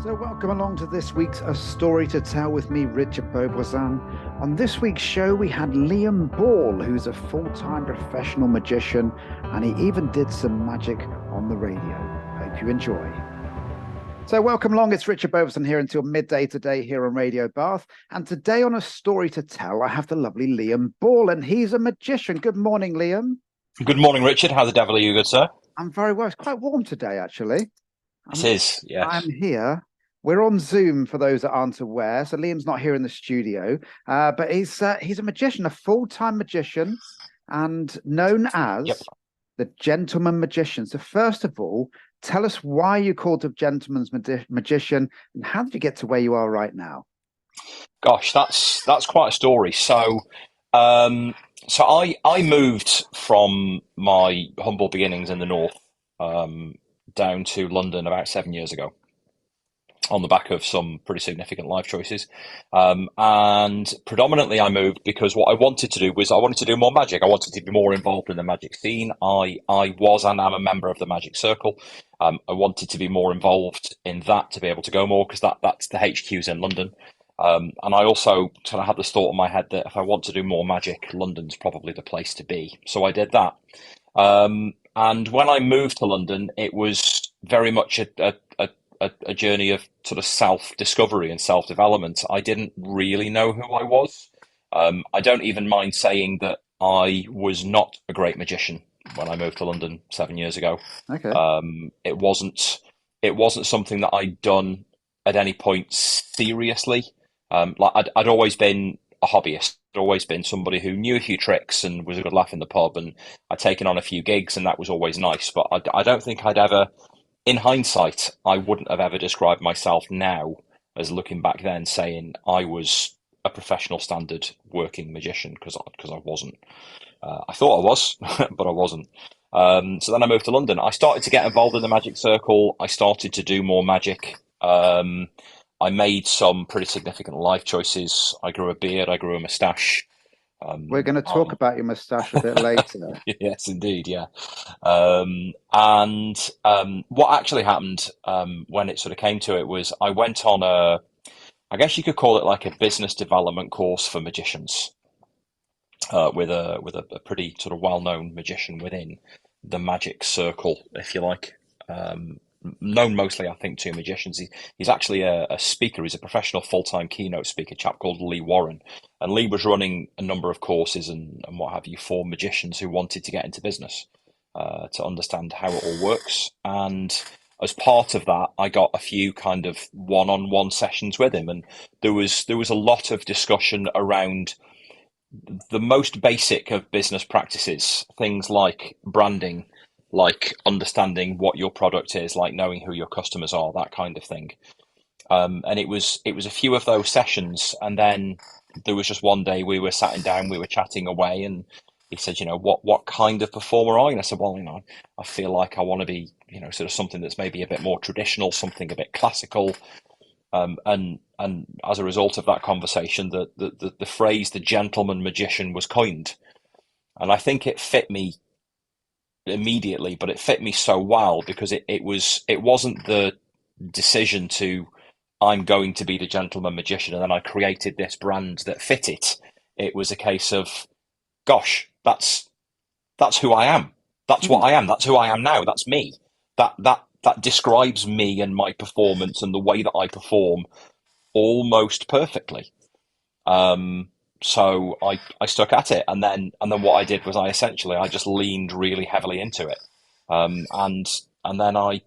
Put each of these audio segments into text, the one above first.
So welcome along to this week's A Story to Tell with me, Richard Beauvoisin. On this week's show, we had Liam Ball, who's a full-time professional magician, and he even did some magic on the radio. Hope you enjoy. So welcome along, it's Richard Beauvoisin here until midday today here on Radio Bath. And today on A Story to Tell, I have the lovely Liam Ball, and he's a magician. Good morning, Liam. Good morning, Richard. How the devil are you, good sir? I'm very well. It's quite warm today, actually. It I'm, is, I'm yes. here. We're on Zoom for those that aren't aware. So Liam's not here in the studio, but he's a magician, a full-time magician, and known Yep. as the Gentleman Magician. So first of all, tell us why you called the Gentleman's Magician, and how did you get to where you are right now? Gosh, that's quite a story. Um, so I moved from my humble beginnings in the north um, down to London about 7 years ago, on the back of some pretty significant life choices. And predominantly, I moved because what I wanted to do was I wanted to do more magic. I wanted to be more involved in the magic scene. I was and am a member of the Magic Circle. I wanted to be more involved in that to be able to go more because that's the HQ's in London. And I also kind of had this thought in my head that if I want to do more magic, London's probably the place to be. So I did that. And when I moved to London, it was very much a journey of sort of self-discovery and self-development. I didn't really know who I was. I don't even mind saying that I was not a great magician when I moved to London 7 years ago. Okay. It wasn't something that I'd done at any point seriously. I'd always been a hobbyist. I'd always been somebody who knew a few tricks and was a good laugh in the pub, and I'd taken on a few gigs, and that was always nice. But I don't think I'd ever, in hindsight, I wouldn't have ever described myself now as looking back then saying I was a professional standard working magician because I wasn't. I thought I was, but I wasn't. So then I moved to London. I started to get involved in the magic circle. I started to do more magic. I made some pretty significant life choices. I grew a beard. I grew a moustache. We're going to talk I about your moustache a bit later. Yes, indeed, yeah. And what actually happened when it sort of came to it was I went on I guess you could call it like a business development course for magicians, with a pretty sort of well-known magician within the magic circle, if you like. Known mostly, I think, to magicians. He's actually a speaker. He's a professional full-time keynote speaker, a chap called Lee Warren. And Lee was running a number of courses and what have you for magicians who wanted to get into business, to understand how it all works. And as part of that, I got a few kind of one-on-one sessions with him, and there was a lot of discussion around the most basic of business practices, things like branding, like understanding what your product is, like knowing who your customers are, that kind of thing. And it was a few of those sessions, and then there was just one day we were sitting down, we were chatting away, and he said, what kind of performer are you? And I said, well, I feel like I want to be, sort of something that's maybe a bit more traditional, something a bit classical. And as a result of that conversation, the phrase "the gentleman magician" was coined, and I think it fit me immediately, but it fit me so well because it wasn't the decision to I'm going to be the gentleman magician, and then I created this brand that fit it. It was a case of, gosh, that's who I am. That's what Hmm. I am. That's who I am now. That's me. That describes me and my performance and the way that I perform almost perfectly. Um, so I stuck at it, and then what I did was I just leaned really heavily into it, and then I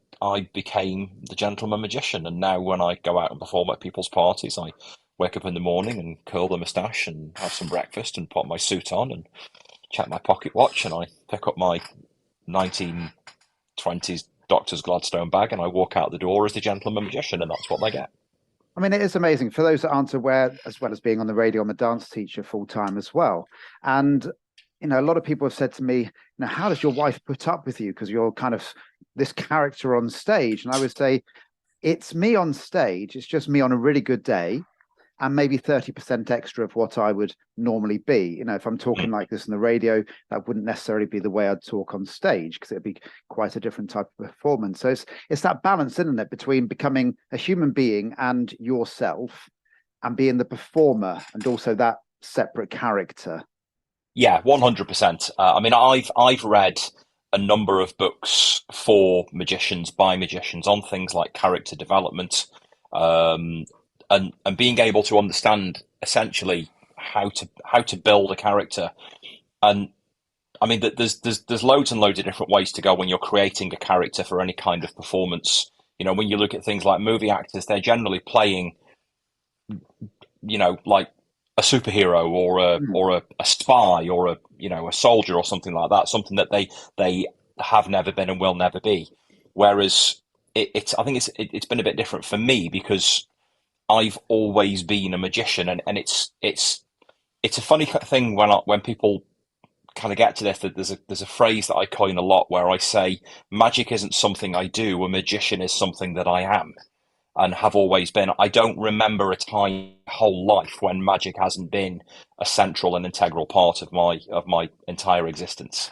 became the gentleman magician. And now when I go out and perform at people's parties, I wake up in the morning and curl the moustache and have some breakfast and put my suit on and check my pocket watch, and I pick up my 1920s Doctor's Gladstone bag and I walk out the door as the gentleman magician, and that's what they get. I mean, it is amazing for those that aren't aware, as well as being on the radio. I'm a dance teacher full time as well. And, a lot of people have said to me, how does your wife put up with you? Because you're kind of this character on stage. And I would say, it's me on stage. It's just me on a really good day. and maybe 30% extra of what I would normally be. You know, if I'm Mm. talking like this on the radio, that wouldn't necessarily be the way I'd talk on stage because it'd be quite a different type of performance. So it's that balance, isn't it, between becoming a human being and yourself and being the performer and also that separate character. Yeah, 100%. I mean, I've read a number of books for magicians by magicians on things like character development, um, and being able to understand essentially how to build a character. And I mean, there's loads and loads of different ways to go when you're creating a character for any kind of performance. You know, when you look at things like movie actors, they're generally playing, like a superhero or a Mm. or a, a spy or a soldier or something like that, something that they have never been and will never be. Whereas it's I think it's been a bit different for me because I've always been a magician, and it's a funny thing when people kind of get to this, that there's a phrase that I coin a lot where I say magic isn't something I do, a magician is something that I am and have always been. I don't remember a time whole life when magic hasn't been a central and integral part of my entire existence.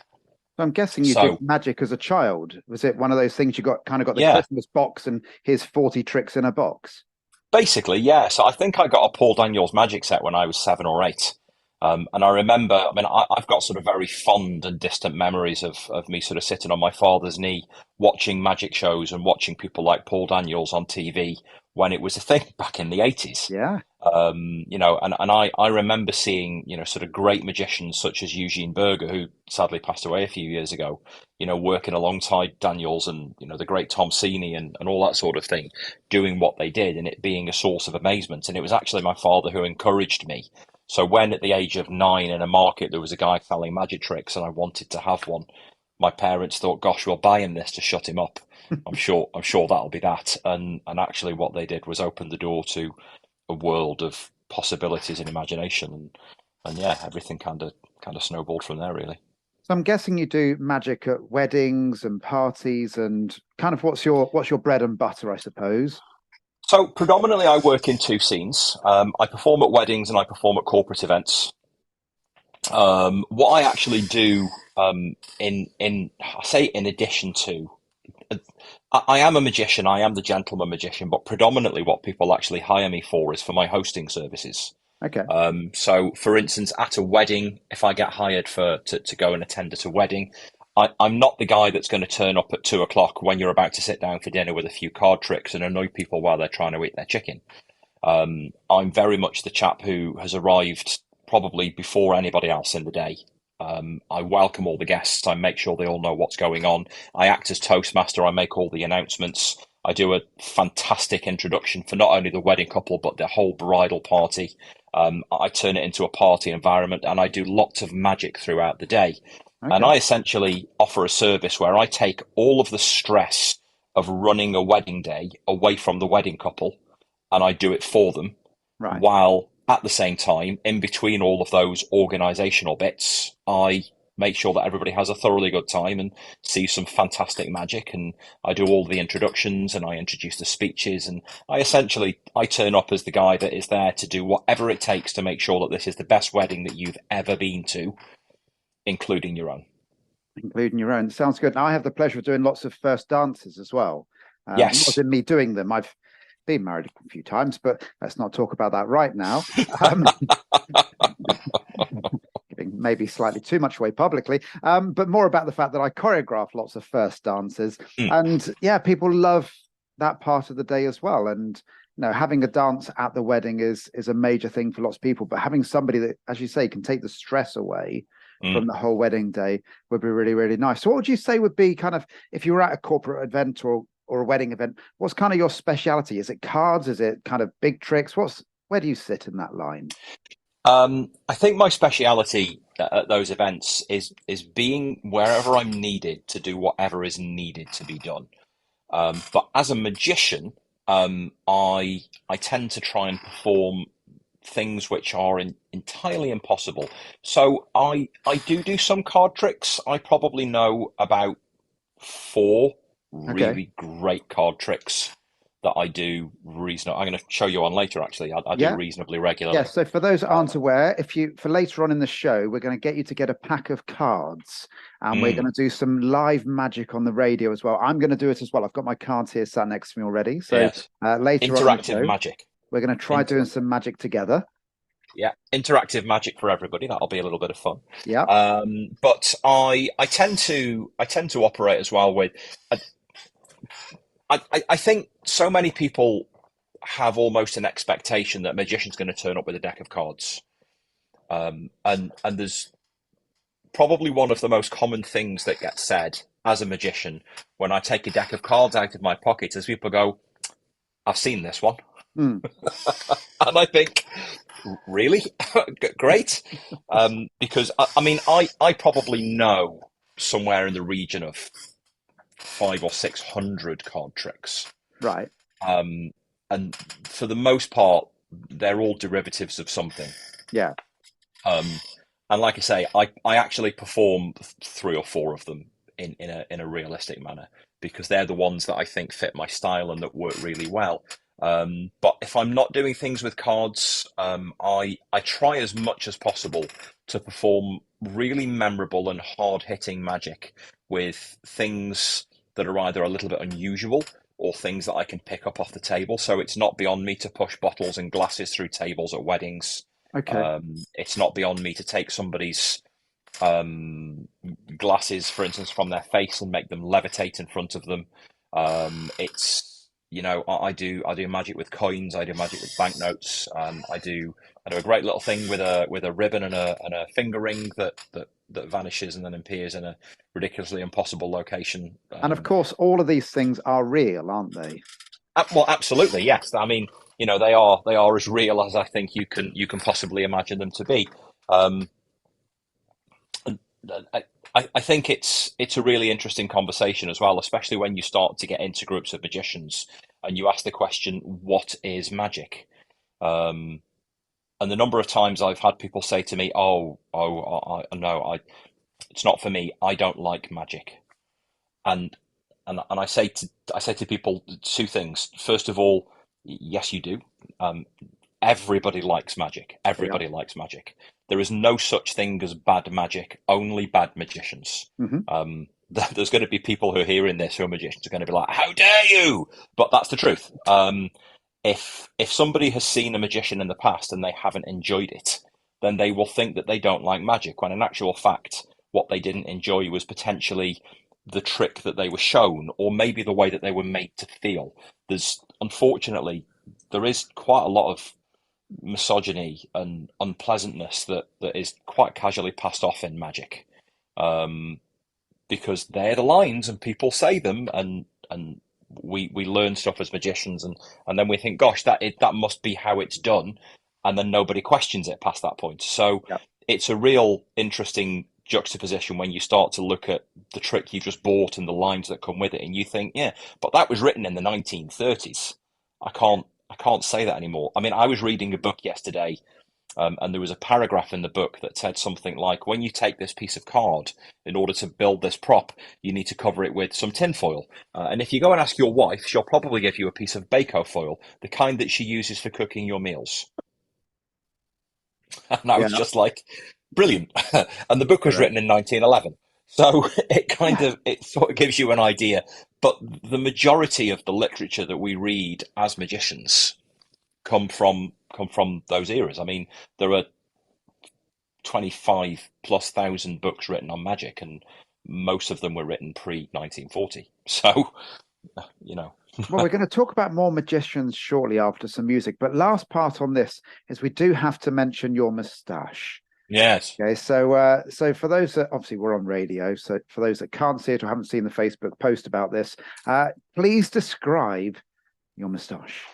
So I'm guessing you did So magic as a child. Was it one of those things you got the yeah, Christmas box and here's 40 tricks in a box? basically, yeah. So I think I got a Paul Daniels magic set when I was 7 or 8. And I remember, I mean, I've got sort of very fond and distant memories of me sort of sitting on my father's knee watching magic shows and watching people like Paul Daniels on TV when it was a thing back in the 80s. Yeah. And I remember seeing, sort of great magicians such as Eugene Berger, who sadly passed away a few years ago, working alongside Daniels and, the great Tom Sini and all that sort of thing, doing what they did and it being a source of amazement. And it was actually my father who encouraged me. So when at the age of 9 in a market there was a guy selling magic tricks and I wanted to have one, my parents thought, "Gosh, we'll buy him this to shut him up. I'm sure that'll be that." And actually, what they did was open the door to a world of possibilities and imagination, and yeah, everything kind of snowballed from there, really. So I'm guessing you do magic at weddings and parties and kind of what's your bread and butter, I suppose. So predominantly, I work in two scenes. I perform at weddings and I perform at corporate events. What I actually do, in I say in addition to, I am a magician. I am the gentleman magician, but predominantly what people actually hire me for is for my hosting services. Okay. So, for instance, at a wedding, if I get hired to go and attend at a wedding, I'm not the guy that's going to turn up at 2 o'clock when you're about to sit down for dinner with a few card tricks and annoy people while they're trying to eat their chicken. I'm very much the chap who has arrived probably before anybody else in the day. I welcome all the guests. I make sure they all know what's going on. I act as Toastmaster. I make all the announcements. I do a fantastic introduction for not only the wedding couple, but the whole bridal party. I turn it into a party environment and I do lots of magic throughout the day. And Okay. I essentially offer a service where I take all of the stress of running a wedding day away from the wedding couple and I do it for them, Right. while at the same time, in between all of those organizational bits, I make sure that everybody has a thoroughly good time and sees some fantastic magic. And I do all the introductions and I introduce the speeches and I turn up as the guy that is there to do whatever it takes to make sure that this is the best wedding that you've ever been to, including your own. Including your own. Sounds good. Now I have the pleasure of doing lots of first dances as well. Not Yes. in me doing them. I've been married a few times, but let's not talk about that right now. Um, Giving maybe slightly too much away publicly, but more about the fact that I choreograph lots of first dances, Mm, and yeah, people love that part of the day as well. And having a dance at the wedding is a major thing for lots of people, but having somebody that, as you say, can take the stress away mm. from the whole wedding day would be really, really nice. So what would you say would be kind of, if you were at a corporate event or a wedding event, what's kind of your speciality? Is it cards? Is it kind of big tricks? Where do you sit in that line? I think my speciality at those events is being wherever I'm needed to do whatever is needed to be done. But as a magician, I tend to try and perform things which are entirely impossible. So I do some card tricks. I probably know about four Okay. really great card tricks that I do reasonably. I'm going to show you on later. Actually, I do Yeah. reasonably Yeah, regularly. so for those that aren't Um, aware, if you for later on in the show, we're going to get you to get a pack of cards, and we're mm, going to do some live magic on the radio as well. I'm going to do it as well. I've got my cards here sat next to me already. So yes, later on in the interactive show, magic. we're going to try doing Inter- some magic together. yeah, interactive magic for everybody. That'll be a little bit of fun. Yeah. But I tend to operate as well with. I think so many people have almost an expectation that a magician's going to turn up with a deck of cards. And there's probably one of the most common things that gets said as a magician when I take a deck of cards out of my pocket is people go, I've seen this one. Hmm. And I think, really? Great. Because I mean, I probably know somewhere in the region of 500 or 600 card tricks. Right. Um, and for the most part, they're all derivatives of something. Yeah. Um, and like I say, I actually perform three or four of them in a realistic manner because they're the ones that I think fit my style and that work really well. But if I'm not doing things with cards, I try as much as possible to perform really memorable and hard hitting magic with things that are either a little bit unusual or things that I can pick up off the table. So it's not beyond me to push bottles and glasses through tables at weddings. Okay. It's not beyond me to take somebody's um, glasses, for instance, from their face and make them levitate in front of them. It's I do magic with coins. I do magic with banknotes. I do a great little thing with a ribbon and a finger ring that vanishes and then appears in a ridiculously impossible location. And of course, all of these things are real, aren't they? Well, absolutely, yes. I mean, they are as real as I think you can possibly imagine them to be. Um, I think it's a really interesting conversation as well, especially when you start to get into groups of magicians and you ask the question, "What is magic?" Um, and the number of times I've had people say to me, no, it's not for me. I don't like magic." And and I say to people two things. First of all, yes, you do. Um, Everybody likes magic. Yeah. Everybody likes magic. There is no such thing as bad magic. Only bad magicians. Hmm. There's going to be people who are hearing this who are magicians are going to be like, "How dare you!" But that's the truth. If somebody has seen a magician in the past and they haven't enjoyed it, then they will think that they don't like magic. When in actual fact, what they didn't enjoy was potentially the trick that they were shown, or maybe the way that they were made to feel. There's unfortunately there is quite a lot of misogyny and unpleasantness that is quite casually passed off in magic, um, because they're the lines and people say them and we learn stuff as magicians and then we think, gosh, that must be how it's done, and then nobody questions it past that point. So Yeah. it's a real interesting juxtaposition when you start to look at the trick you just bought and the lines that come with it, and you think, yeah, but that was written in the 1930s. I can't say that anymore. I mean, I was reading a book yesterday, and there was a paragraph in the book that said something like, when you take this piece of card, in order to build this prop, you need to cover it with some tinfoil. And if you go and ask your wife, she'll probably give you a piece of bako foil, the kind that she uses for cooking your meals. And I was Yeah. just like, brilliant. And the book was Great. written in 1911. So it kind Yeah. of it sort of gives you an idea. But the majority of the literature that we read as magicians come from those eras. I mean, there are 25 plus thousand books written on magic, and most of them were written pre 1940. So, you know, Well, we're going to talk about more magicians shortly after some music, but last part on this is we do have to mention your moustache. yes. Okay, so for those that obviously we're on radio, so for those that can't see it or haven't seen the Facebook post about this, please describe your moustache.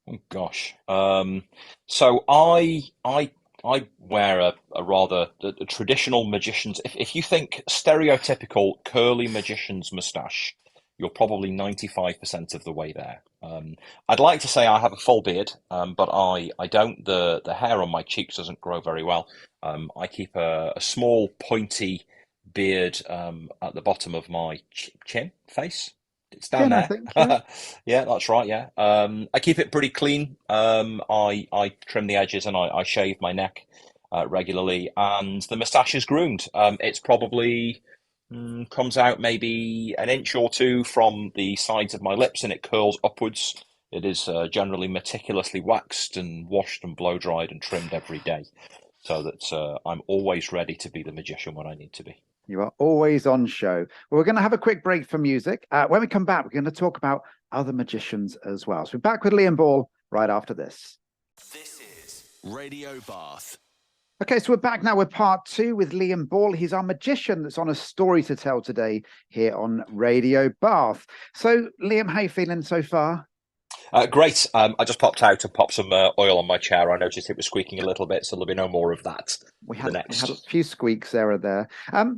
Oh, gosh. So I wear a rather a traditional magician's. If you think stereotypical curly magician's moustache, you're probably 95% of the way there. I'd like to say I have a full beard, but I don't. The hair on my cheeks doesn't grow very well. I keep a small pointy beard at the bottom of my chin face. It's Yeah, down no, I there. think, yeah. Yeah, that's right. Yeah. I keep it pretty clean. I trim the edges and I shave my neck regularly, and the moustache is groomed. It's probably comes out maybe an inch or two from the sides of my lips, and it curls upwards. It is generally meticulously waxed and washed and blow dried and trimmed every day, so that I'm always ready to be the magician when I need to be. You are always on show. Well, we're going to have a quick break for music. When we come back, we're going to talk about other magicians as well. So we're back with Liam Ball right after this. This is Radio Bath. Okay, so we're back now with part two with Liam Ball. He's our magician that's on a story to tell today here on Radio Bath. So, Liam, how you feeling so far? Great. I just popped out and popped some oil on my chair. I noticed it was squeaking a little bit, so there'll be no more of that We for the had a next. few squeaks there and there.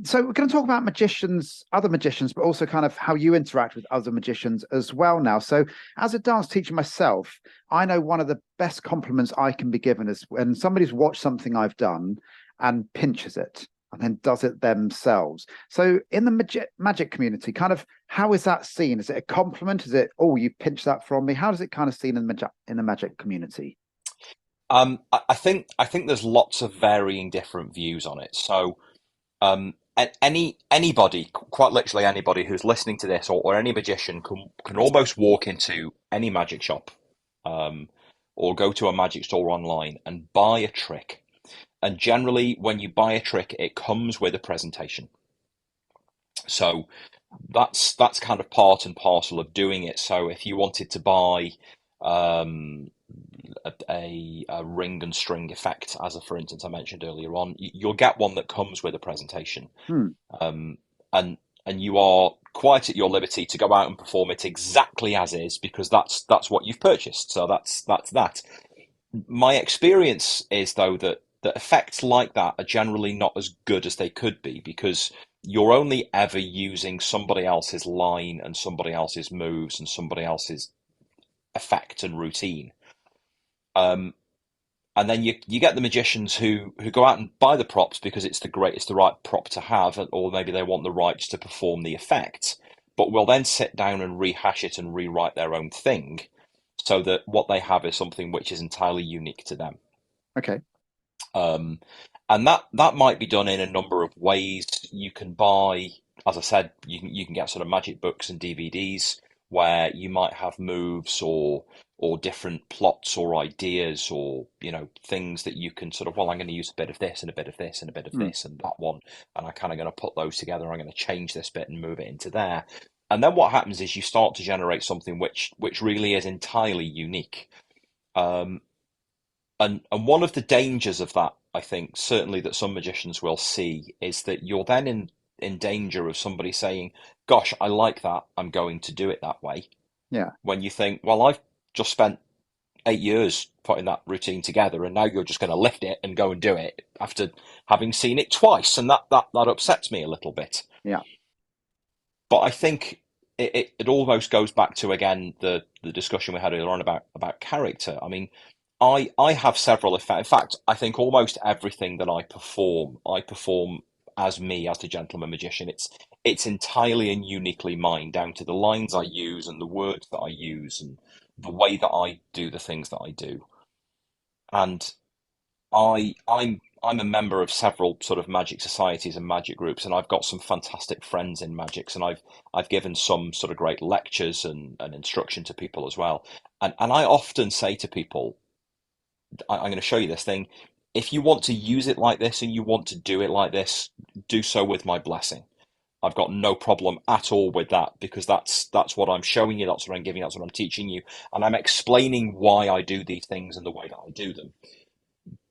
So we're going to talk about magicians, other magicians, but also kind of how you interact with other magicians as well now. So as a dance teacher myself, I know one of the best compliments I can be given is when somebody's watched something I've done and pinches it and then does it themselves. So in the magic community, kind of how is that seen? Is it a compliment? Is it, oh, you pinched that from me? How does it kind of seen in the magic community? I think there's lots of varying different views on it. So anybody, quite literally anybody who's listening to this, or any magician can almost walk into any magic shop, um, or go to a magic store online and buy a trick. And generally, when you buy a trick, it comes with a presentation. So that's kind of part and parcel of doing it. So if you wanted to buy um, a ring and string effect, as a, for instance, I mentioned earlier on, you'll get one that comes with a presentation, Hmm. um, and you are quite at your liberty to go out and perform it exactly as is, because that's what you've purchased. So that's that. My experience is, though, that effects like that are generally not as good as they could be, because you're only ever using somebody else's line and somebody else's moves and somebody else's effect and routine. Um, and then you get the magicians who go out and buy the props because it's the right prop to have, or maybe they want the rights to perform the effect, but will then sit down and rehash it and rewrite their own thing, so that what they have is something which is entirely unique to them. Okay. Um, and that might be done in a number of ways. You can buy, as I said, you can get sort of magic books and DVDs where you might have moves or different plots or ideas, or things that you can sort of, well, I'm going to use a bit of this and a bit of this and a bit of Hmm. this and that one, and I'm kind of going to put those together. I'm going to change this bit and move it into there. And then what happens is you start to generate something which really is entirely unique. Um, and one of the dangers of that, I think, certainly that some magicians will see, is that you're then in danger of somebody saying, "Gosh, I like that. I'm going to do it that way." Yeah. When you think, "Well, I've just spent 8 years putting that routine together, and now you're just going to lift it and go and do it after having seen it twice," and that upsets me a little bit. Yeah. But I think it almost goes back to, again, the discussion we had earlier on about character. I mean, I have several effects. In fact, I think almost everything that I perform as me, as the gentleman magician. It's entirely and uniquely mine, down to the lines I use and the words that I use and the way that I do the things that I do. And I'm a member of several sort of magic societies and magic groups, and I've got some fantastic friends in magics, and I've given some sort of great lectures and instruction to people as well. And I often say to people, I'm going to show you this thing. If you want to use it like this and you want to do it like this, do so with my blessing. I've got no problem at all with that, because that's what I'm showing you, that's what I'm giving, that's what I'm teaching you, and I'm explaining why I do these things and the way that I do them.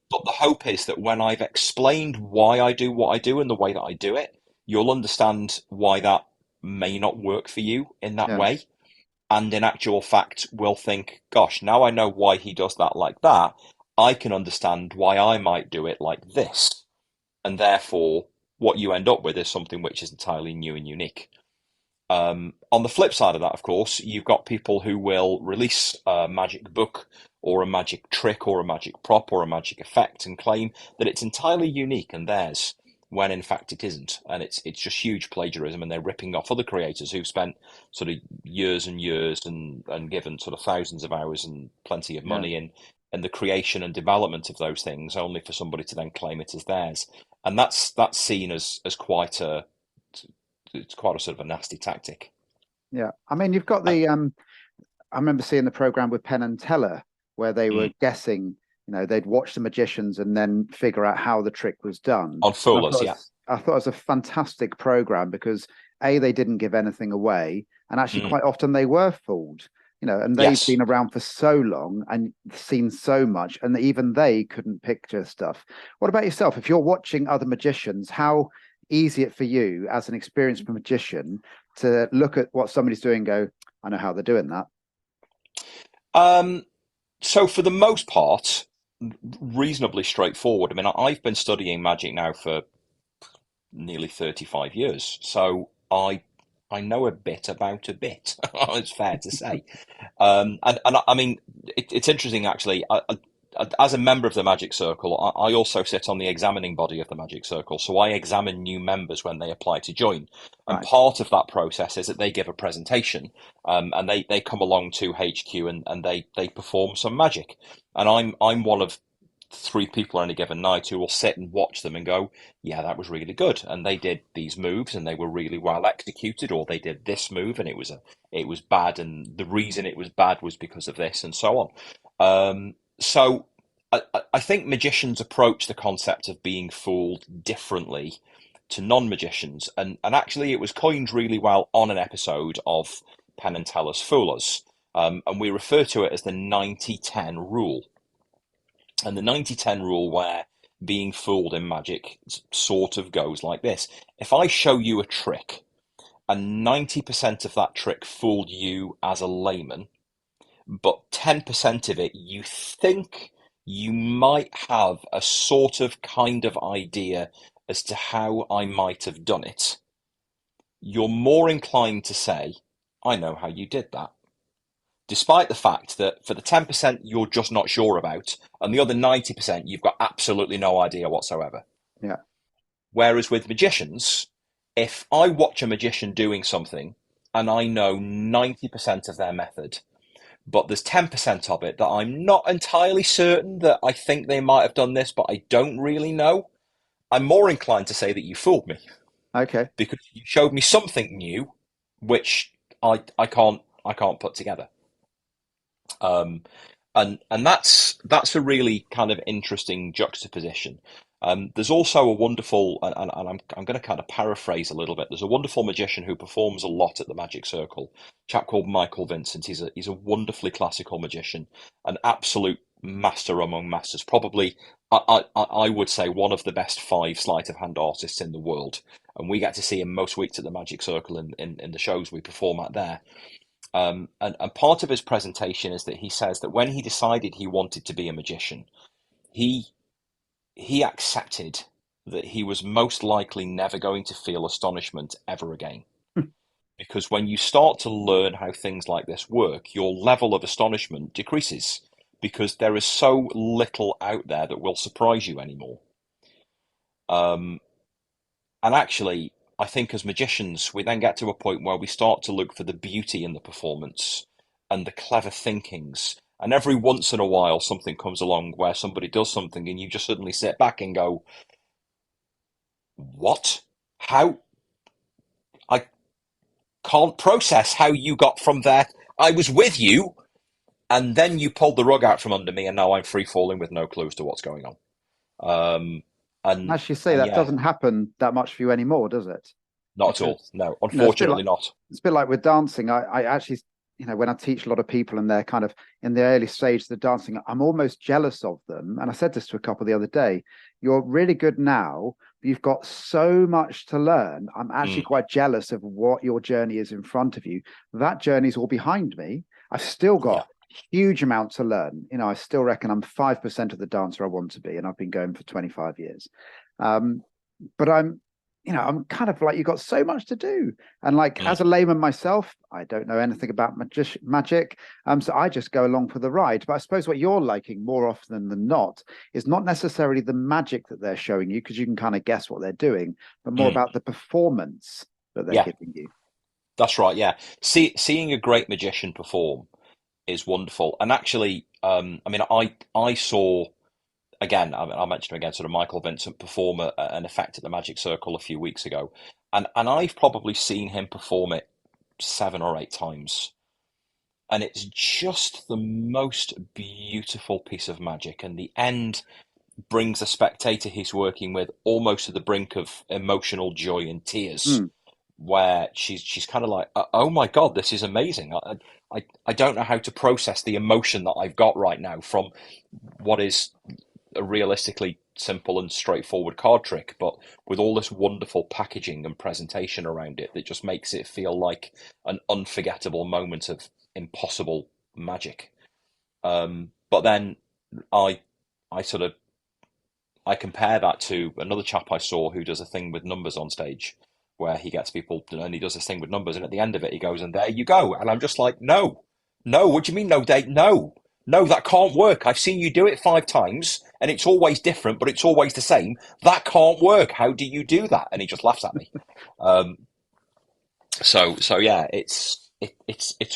But the hope is that when I've explained why I do what I do and the way that I do it, you'll understand why that may not work for you in that Yeah. way. And in actual fact, will think, gosh, now I know why he does that like that. I can understand why I might do it like this. And therefore, what you end up with is something which is entirely new and unique. On the flip side of that, of course, you've got people who will release a magic book or a magic trick or a magic prop or a magic effect and claim that it's entirely unique and theirs. when in fact it isn't, and it's just huge plagiarism, and they're ripping off other creators who've spent sort of years and years and given sort of thousands of hours and plenty of Yeah. money in the creation and development of those things, only for somebody to then claim it as theirs, and that's seen as quite a it's quite a sort of a nasty tactic. Yeah. I mean, you've got Uh, the I remember seeing the program with Penn and Teller where they were mm. guessing, they'd watch the magicians and then figure out how the trick was done. On And Foolers, yeah. I thought it was a fantastic program because A, they didn't give anything away, and actually Mm. quite often they were fooled. And they've Yes. been around for so long and seen so much, and even they couldn't picture stuff. What about yourself? If you're watching other magicians, how easy it for you as an experienced magician to look at what somebody's doing and go, I know how they're doing that. So for the most part, reasonably straightforward. I mean, I've been studying magic now for nearly 35 years, so I know a bit about a bit. It's fair to say. And I mean, it's interesting actually. As a member of the Magic Circle, I also sit on the examining body of the Magic Circle, so I examine new members when they apply to join. And Right. part of that process is that they give a presentation, and they come along to HQ and they perform some magic. And I'm one of three people on any given night who will sit and watch them and go, yeah, that was really good. And they did these moves and they were really well executed, or they did this move and it was bad, and the reason it was bad was because of this, and so on. So I think magicians approach the concept of being fooled differently to non-magicians, and actually it was coined really well on an episode of Penn and Teller's Fool Us, and we refer to it as the 90-10 rule. And the 90-10 rule, where being fooled in magic sort of goes like this: if I show you a trick and 90% of that trick fooled you as a layman, but 10% of it you think you might have a sort of kind of idea as to how I might have done it, you're more inclined to say, I know how you did that. Despite the fact that for the 10% you're just not sure about, and the other 90% you've got absolutely no idea whatsoever. Yeah. Whereas with magicians, if I watch a magician doing something and I know 90% of their method, but there's 10% of it that I'm not entirely certain, that I think they might have done this, but I don't really know, I'm more inclined to say that you fooled me, Okay. because you showed me something new, which I can't put together. Um, and that's a really kind of interesting juxtaposition. There's also a wonderful, and I'm going to kind of paraphrase a little bit. There's a wonderful magician who performs a lot at the Magic Circle, a chap called Michael Vincent. He's a wonderfully classical magician, an absolute master among masters. Probably, I would say one of the best five sleight of hand artists in the world. And we get to see him most weeks at the Magic Circle in the shows we perform at there. And part of his presentation is that he says that when he decided he wanted to be a magician, he he accepted that he was most likely never going to feel astonishment ever again. Because when you start to learn how things like this work, your level of astonishment decreases, because there is so little out there that will surprise you anymore. Um, and actually, I think as magicians, we then get to a point where we start to look for the beauty in the performance and the clever thinkings. And every once in a while, something comes along where somebody does something and you just suddenly sit back and go, what? How? I can't process how you got from there. I was with you, and then you pulled the rug out from under me, and now I'm free falling with no clue as to what's going on. Um, and As you say, and that yeah, doesn't happen that much for you anymore, does it? not at all. Because No, it's a bit like unfortunately not. with dancing. I actually, when I teach a lot of people and they're kind of in the early stage of the dancing, I'm almost jealous of them. And I said this to a couple the other day. You're really good now, but you've got so much to learn. I'm actually Mm, quite jealous of what your journey is in front of you. That journey's all behind me. I've still yeah. got huge amount to learn. I still reckon I'm 5% of the dancer I want to be, and I've been going for 25 years. But I'm I'm kind of like, you've got so much to do. And like, Mm, as a layman myself, I don't know anything about magic. So I just go along for the ride. But I suppose what you're liking more often than not is not necessarily the magic that they're showing you, because you can kind of guess what they're doing, but more mm. about the performance that they're Yeah, giving you. that's right. Yeah, seeing a great magician perform is wonderful. And actually, I mean, I saw again. I mentioned him again, sort of Michael Vincent perform an effect at the Magic Circle a few weeks ago, and I've probably seen him perform it 7 or 8 times, and it's just the most beautiful piece of magic. And the end brings the spectator he's working with almost to the brink of emotional joy and tears, Mm. where she's kind of like, "Oh my God, this is amazing! I don't know how to process the emotion that I've got right now from what is a realistically simple and straightforward card trick, but with all this wonderful packaging and presentation around it that just makes it feel like an unforgettable moment of impossible magic." But then I I sort of I compare that to another chap I saw who does a thing with numbers on stage, where he gets people and he does this thing with numbers, and at the end of it, he goes, "And there you go." And I'm just like, "No, no. What do you mean, no, Dave? No, no, that can't work. I've seen you do it 5 times, and it's always different, but it's always the same. That can't work. How do you do that?" And he just laughs at me. Um, so yeah, it's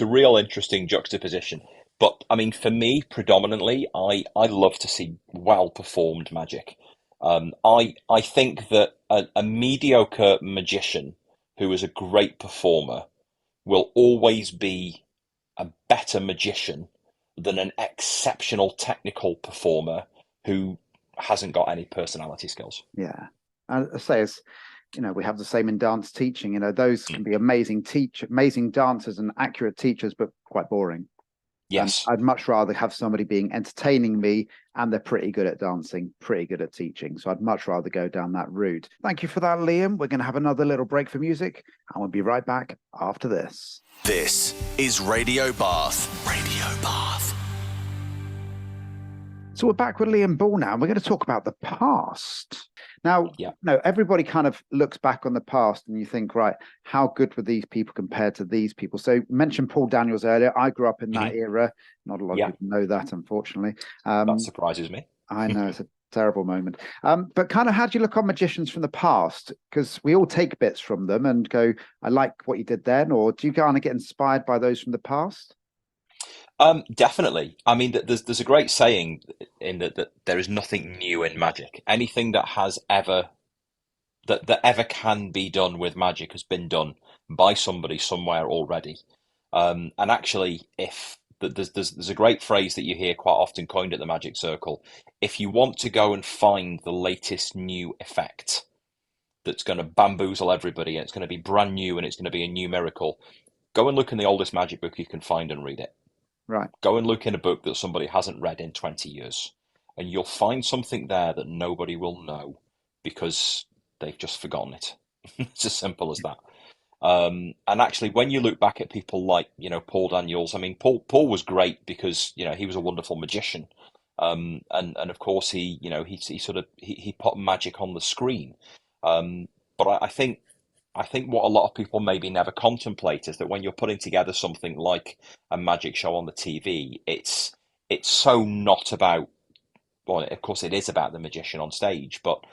a real interesting juxtaposition. But I mean, for me, predominantly, I love to see well performed magic. I think that a mediocre magician who is a great performer will always be a better magician than an exceptional technical performer who hasn't got any personality skills. Yeah. I say it's, we have the same in dance teaching. Those Mm. can be amazing dancers and accurate teachers, but quite boring. And Yes. I'd much rather have somebody being entertaining me and they're pretty good at dancing, pretty good at teaching. So I'd much rather go down that route. Thank you for that, Liam. We're going to have another little break for music and we'll be right back after this. This is Radio Bath. Radio Bath. So we're back with Liam Ball now, and we're going to talk about the past. Now, Yeah. everybody kind of looks back on the past and you think, right, how good were these people compared to these people? So you mentioned Paul Daniels earlier. I grew up in that Hmm. era. Not a lot of Yeah. people know that, unfortunately. That surprises me. I know it's a terrible moment. But kind of how do you look on magicians from the past? Because we all take bits from them and go, I like what you did then. Or do you kind of get inspired by those from the past? Definitely. I mean, there's a great saying in that there is nothing new in magic. Anything that has ever that ever can be done with magic has been done by somebody somewhere already. And actually, if there's a great phrase that you hear quite often coined at the Magic Circle. If you want to go and find the latest new effect that's going to bamboozle everybody, and it's going to be brand new, and it's going to be a new miracle, go and look in the oldest magic book you can find and read it. Right. Go and look in a book that somebody hasn't read in 20 years, and you'll find something there that nobody will know because they've just forgotten it. It's as simple as that. And actually, when you look back at people like, Paul Daniels, I mean, Paul was great because, he was a wonderful magician. And of course he sort of, he put magic on the screen. But I think what a lot of people maybe never contemplate is that when you're putting together something like a magic show on the TV, it's so not about, well, of course it is about the magician on stage, but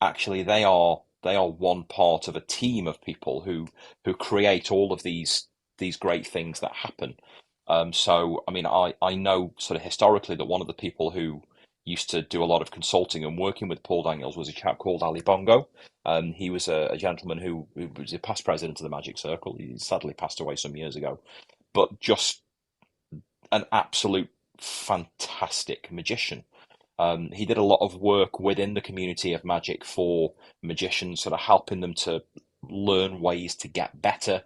actually they are one part of a team of people who create all of these great things that happen. So I mean, I know sort of historically that one of the people who used to do a lot of consulting and working with Paul Daniels was a chap called Ali Bongo. He was a gentleman who was a past president of the Magic Circle. He sadly passed away some years ago, but just an absolute fantastic magician. He did a lot of work within the community of magic for magicians, sort of helping them to learn ways to get better.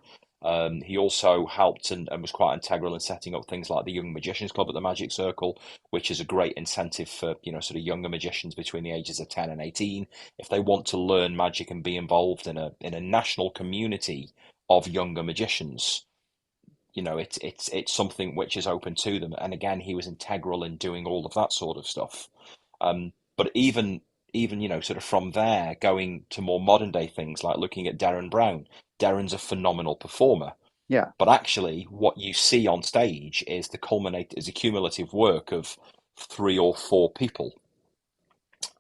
He also helped and was quite integral in setting up things like the Young Magicians Club at the Magic Circle, which is a great incentive for sort of younger magicians between the ages of 10 and 18 if they want to learn magic and be involved in a national community of younger magicians. It's something which is open to them. And again, he was integral in doing all of that sort of stuff. But even, sort of from there, going to more modern day things like looking at Darren Brown. Darren's a phenomenal performer. Yeah. But actually, what you see on stage is a cumulative work of 3 or 4 people.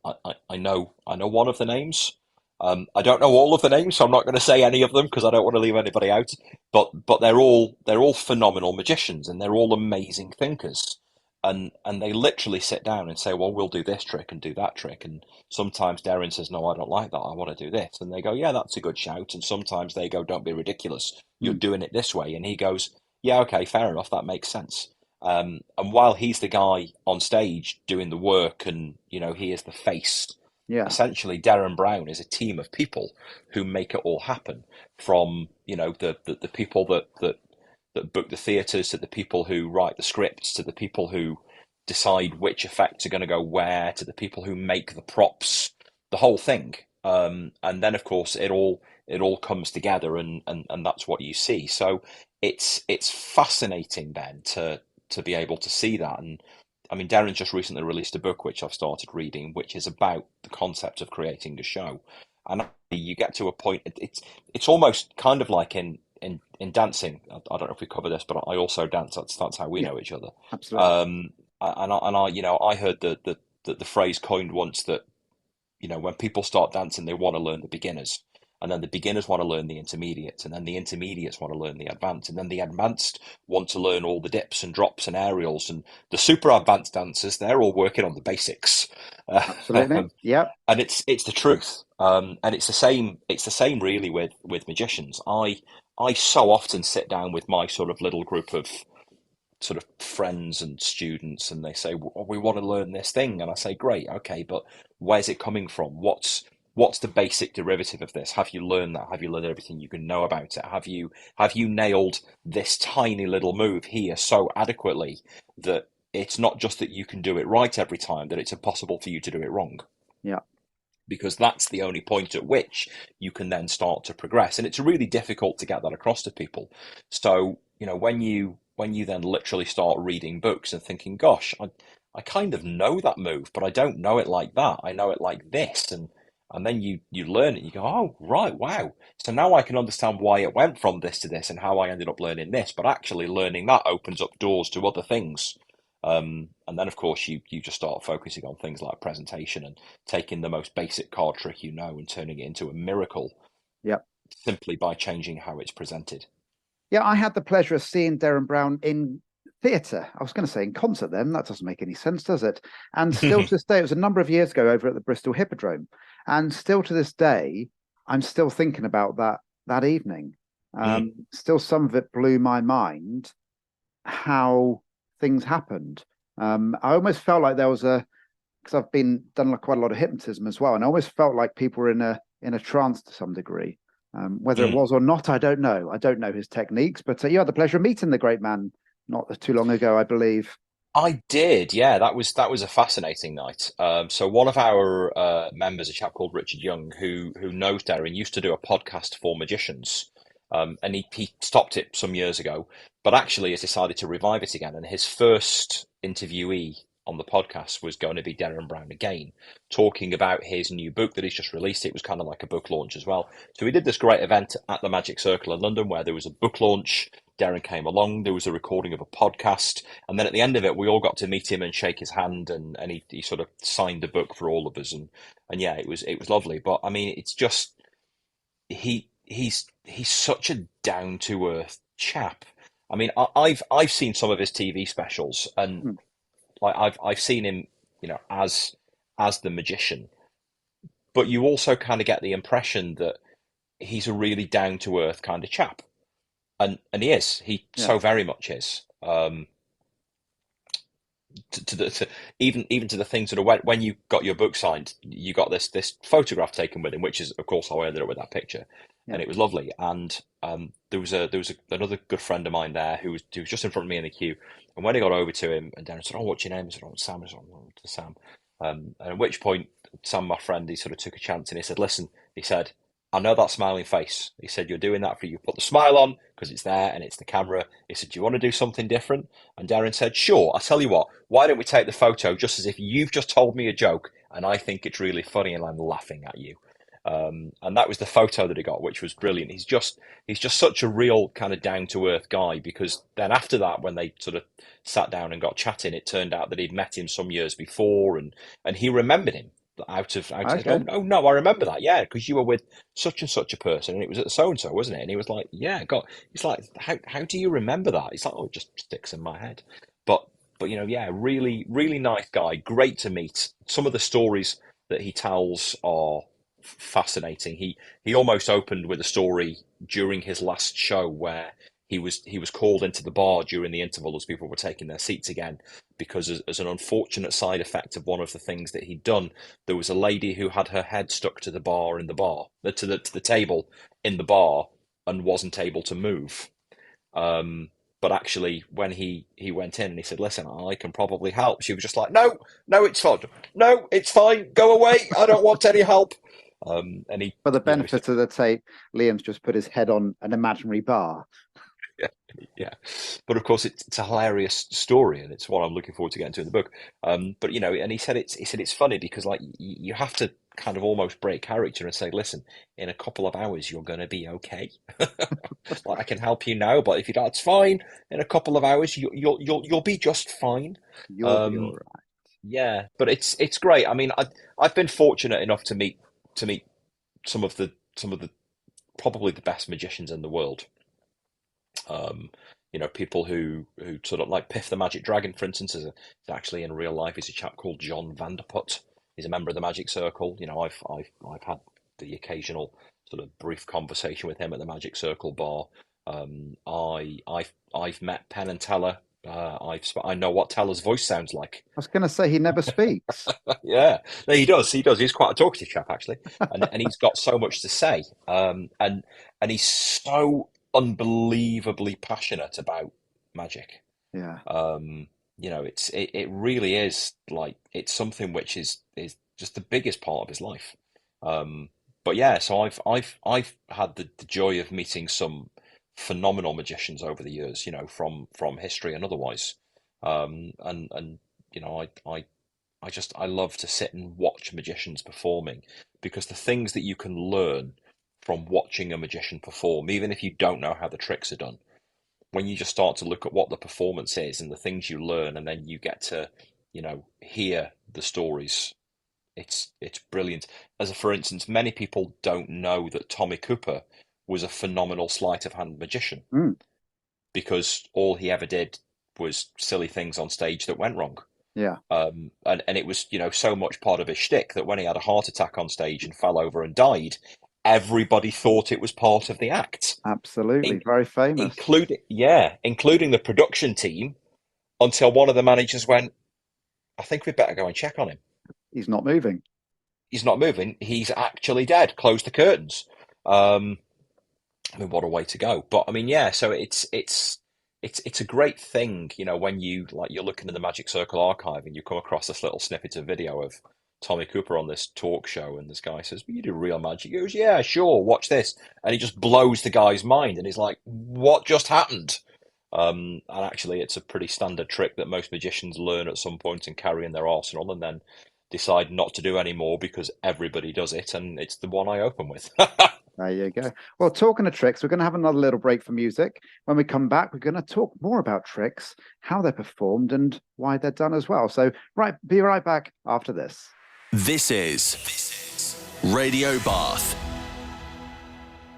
I know one of the names. I don't know all of the names, so I'm not going to say any of them because I don't want to leave anybody out. But they're all phenomenal magicians and they're all amazing thinkers. And they literally sit down and say, well, we'll do this trick and do that trick. And sometimes Darren says, no, I don't like that. I want to do this. And they go, yeah, that's a good shout. And sometimes they go, don't be ridiculous. You're Mm. doing it this way. And he goes, yeah, okay, fair enough. That makes sense. And while he's the guy on stage doing the work and, he is the face, Yeah. essentially Darren Brown is a team of people who make it all happen from, the people that book the theatres to the people who write the scripts to the people who decide which effects are going to go where to the people who make the props, the whole thing. And then of course it all comes together and that's what you see. So it's fascinating then to be able to see that. And I mean, Darren's just recently released a book which I've started reading, which is about the concept of creating a show. And you get to a point, it's almost kind of like in dancing. I don't know if we cover this, but I also dance. That's how we Yeah. know each other. Absolutely. And I heard the phrase coined once that when people start dancing, they want to learn the beginners. And then the beginners want to learn the intermediates, and then the intermediates want to learn the advanced, and then the advanced want to learn all the dips and drops and aerials. And the super advanced dancers, they're all working on the basics. Absolutely. Um, Yeah. and it's the truth. And it's the same really with magicians. I so often sit down with my sort of little group of sort of friends and students, and they say, well, we want to learn this thing, and I say, great, okay, but where's it coming from? What's the basic derivative of this? Have you learned that? Have you learned everything you can know about it? Have you nailed this tiny little move here so adequately that it's not just that you can do it right every time, that it's impossible for you to do it wrong? Yeah. Because that's the only point at which you can then start to progress. And it's really difficult to get that across to people. So, when you then literally start reading books and thinking, gosh, I kind of know that move, but I don't know it like that. I know it like this. And then you learn it, you go, oh right, wow. So now I can understand why it went from this to this and how I ended up learning this. But actually learning that opens up doors to other things. And then, of course, you just start focusing on things like presentation and taking the most basic card trick and turning it into a miracle Yeah. simply by changing how it's presented. Yeah. I had the pleasure of seeing Darren Brown in theatre. I was going to say in concert then. That doesn't make any sense, does it? And still to this day, it was a number of years ago over at the Bristol Hippodrome. And still to this day, I'm still thinking about that evening. Mm, Still, some of it blew my mind how things happened. I almost felt like there was because I've been done like quite a lot of hypnotism as well, and I almost felt like people were in a trance to some degree. Whether it mm. was or not, I don't know. I don't know his techniques, but you had the pleasure of meeting the great man not too long ago, I believe. I did, yeah. That was a fascinating night. So one of our members, a chap called Richard Young, who knows Darren, used to do a podcast for magicians, and he stopped it some years ago, but actually has decided to revive it again. And his first interviewee on the podcast was going to be Darren Brown again, talking about his new book that he's just released. It was kind of like a book launch as well. So we did this great event at the Magic Circle in London where there was a book launch. Darren came along. There was a recording of a podcast. And then at the end of it, we all got to meet him and shake his hand, and he sort of signed the book for all of us, and yeah, it was lovely. But I mean, it's just he's such a down to earth chap. I mean, I've seen some of his TV specials, and Hmm. like I've seen him, as the magician, but you also kind of get the impression that he's a really down to earth kind of chap, and he Yeah, so very much is. Even to the things that are when you got your book signed, you got this photograph taken with him, which is of course how I ended up with that picture, yeah, and it was lovely. And another good friend of mine there who was just in front of me in the queue, and when I got over to him, and Darren said, "Oh, what's your name?" I said, "Oh, it's Sam." I said, "Oh, to Sam." And at which point, Sam, my friend, he sort of took a chance and he said, "Listen," he said, "I know that smiling face." He said, "You're doing that for you. Put the smile on. because it's there and it's the camera. He said, "Do you want to do something different?" And Darren said, "Sure. I'll tell you what. Why don't we take the photo just as if you've just told me a joke and I think it's really funny and I'm laughing at you." And that was the photo that he got, which was brilliant. He's just such a real kind of down to earth guy, because then after that, when they sort of sat down and got chatting, it turned out that he'd met him some years before, and he remembered him out of Okay. oh no, I remember that, yeah, because you were with such and such a person and it was at so and so, wasn't it? And he was like, yeah, God, he's like, how do you remember that? He's like, oh, it just sticks in my head. But yeah, really really nice guy, great to meet. Some of the stories that he tells are fascinating. He almost opened with a story during his last show where he was called into the bar during the interval as people were taking their seats again, because as an unfortunate side effect of one of the things that he'd done, there was a lady who had her head stuck to the bar in the bar, to the table in the bar, and wasn't able to move. Um, but actually, when he went in and he said, "Listen, I can probably help," she was just like, "No, no, it's fine. No, it's fine. Go away. I don't want any help." And he, For the he said, benefit of the tape, Liam's just put his head on an imaginary bar. yeah, yeah. But of course, it's a hilarious story, and it's one I'm looking forward to getting to in the book. But and he said it's funny because like you have to kind of almost break character and say, "Listen, in a couple of hours you're going to be okay. Like I can help you now, but if you don't, it's fine. In a couple of hours you'll be just fine." You'll be all Um, right. yeah, but it's great. I mean, I've been fortunate enough to meet some of the probably the best magicians in the world. Um, people who sort of like Piff the Magic Dragon, for instance, is actually in real life. He's a chap called John Vanderput. He's a member of the Magic Circle. I've had the occasional sort of brief conversation with him at the Magic Circle bar. I've met Penn and Teller. I know what Teller's voice sounds like. I was going to say he never speaks. Yeah, no, he does. He does. He's quite a talkative chap, actually, and he's got so much to say. And he's so unbelievably passionate about magic. Yeah. It really is like it's something which is just the biggest part of his life. Um, but yeah, so I've had the joy of meeting some phenomenal magicians over the years, from history and otherwise. And I love to sit and watch magicians performing, because the things that you can learn from watching a magician perform, even if you don't know how the tricks are done, when you just start to look at what the performance is and the things you learn, and then you get to, hear the stories, it's brilliant. For instance, many people don't know that Tommy Cooper was a phenomenal sleight of hand magician, Mm, because all he ever did was silly things on stage that went wrong. yeah. And it was, so much part of his shtick that when he had a heart attack on stage and fell over and died, everybody thought it was part of the act, Absolutely. in, Very famous. including the production team, until one of the managers went, "I think we better go and check on him. He's not moving. He's not moving. He's actually dead. Close the curtains." Um, I mean, what a way to go! But I mean, yeah. So it's a great thing, when you're looking in the Magic Circle archive and you come across this little snippet of video of Tommy Cooper on this talk show, and this guy says, "Well, you do real magic." He goes, "Yeah, sure. Watch this," and he just blows the guy's mind, and he's like, "What just happened?" And actually, it's a pretty standard trick that most magicians learn at some point and carry in their arsenal, and then decide not to do anymore because everybody does it, and it's the one I open with. There you go. Well, talking of tricks, we're going to have another little break for music. When we come back, we're going to talk more about tricks, how they're performed, and why they're done as well. So, right, be right back after this. This is Radio Bath.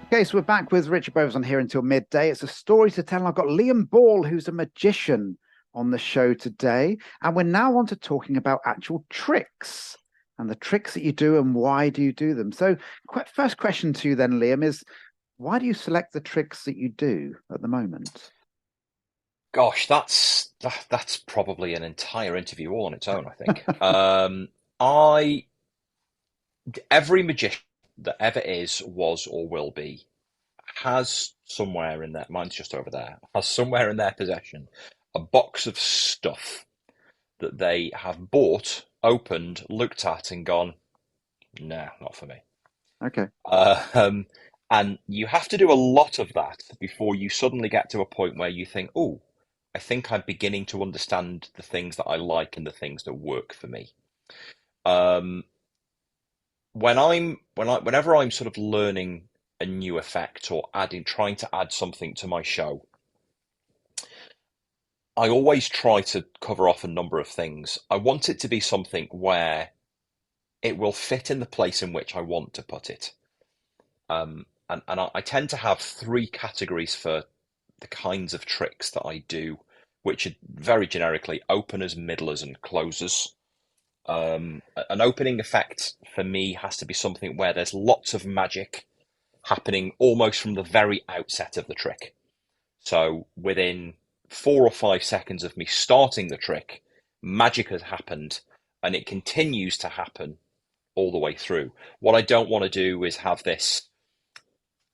Okay, so we're back with Richard Beauvoisin here until midday. It's a story to tell. I've got Liam Ball, who's a magician, on the show today. And we're now on to talking about actual tricks and the tricks that you do and why do you do them. So first question to you then, Liam, is why do you select the tricks that you do at the moment? Gosh, that's probably an entire interview all on its own, I think. I Every magician that ever is, was, or will be has somewhere in their mine's just over there, has somewhere in their possession a box of stuff that they have bought, opened, looked at, and gone, "Nah, not for me." Okay. Um, And you have to do a lot of that before you suddenly get to a point where you think, oh, I think I'm beginning to understand the things that I like and the things that work for me. Um, whenever I'm sort of learning a new effect or trying to add something to my show, I always try to cover off a number of things. I want it to be something where it will fit in the place in which I want to put it. And I tend to have three categories for the kinds of tricks that I do, which are very generically openers, middlers, and closers. An opening effect for me has to be something where there's lots of magic happening almost from the very outset of the trick. So within 4 or 5 seconds of me starting the trick, magic has happened and it continues to happen all the way through. What I don't want to do is have this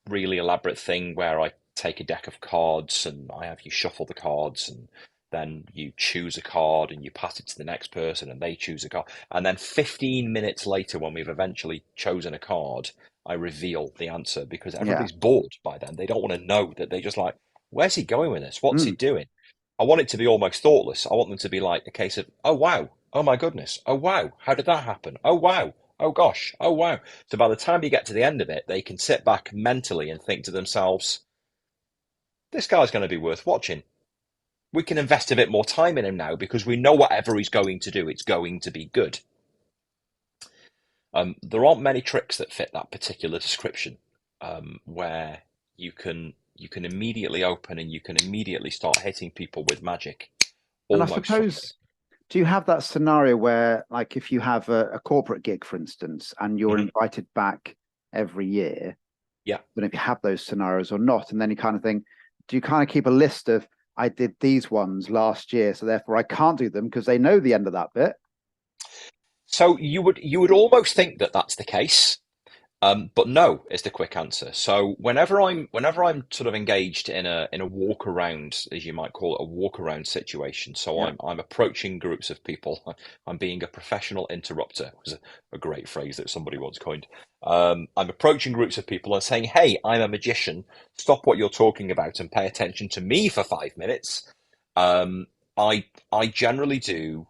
really elaborate thing where I take a deck of cards and I have you shuffle the cards and then you choose a card and you pass it to the next person and they choose a card. And then 15 minutes later, when we've eventually chosen a card, I reveal the answer because Yeah. everybody's bored by then. They don't want to know that. They just like, where's he going with this? What's he Mm. doing? I want it to be almost thoughtless. I want them to be like a case of, oh, wow. Oh, my goodness. Oh, wow. How did that happen? Oh, wow. Oh, gosh. Oh, wow. So by the time you get to the end of it, they can sit back mentally and think to themselves, this guy's going to be worth watching. We can invest a bit more time in him now because we know whatever he's going to do, it's going to be good. There aren't many tricks that fit that particular description, where you can immediately open and you can immediately start hitting people with magic And I almost from. suppose, do you have that scenario where, like, if you have a corporate gig, for instance, and you're Mhm. invited back every year, Yeah. then if you have those scenarios or not, and then you kind of think, do you kind of keep a list of, I did these ones last year, so therefore I can't do them because they know the end of that bit? So you would almost think that that's the case. But no is the quick answer. So whenever I'm sort of engaged in a walk around, as you might call it, a walk around situation. So Yeah. I'm approaching groups of people. I'm being a professional interrupter, was a great phrase that somebody once coined. I'm approaching groups of people and saying, "Hey, I'm a magician. Stop what you're talking about and pay attention to me for 5 minutes." Um, I generally do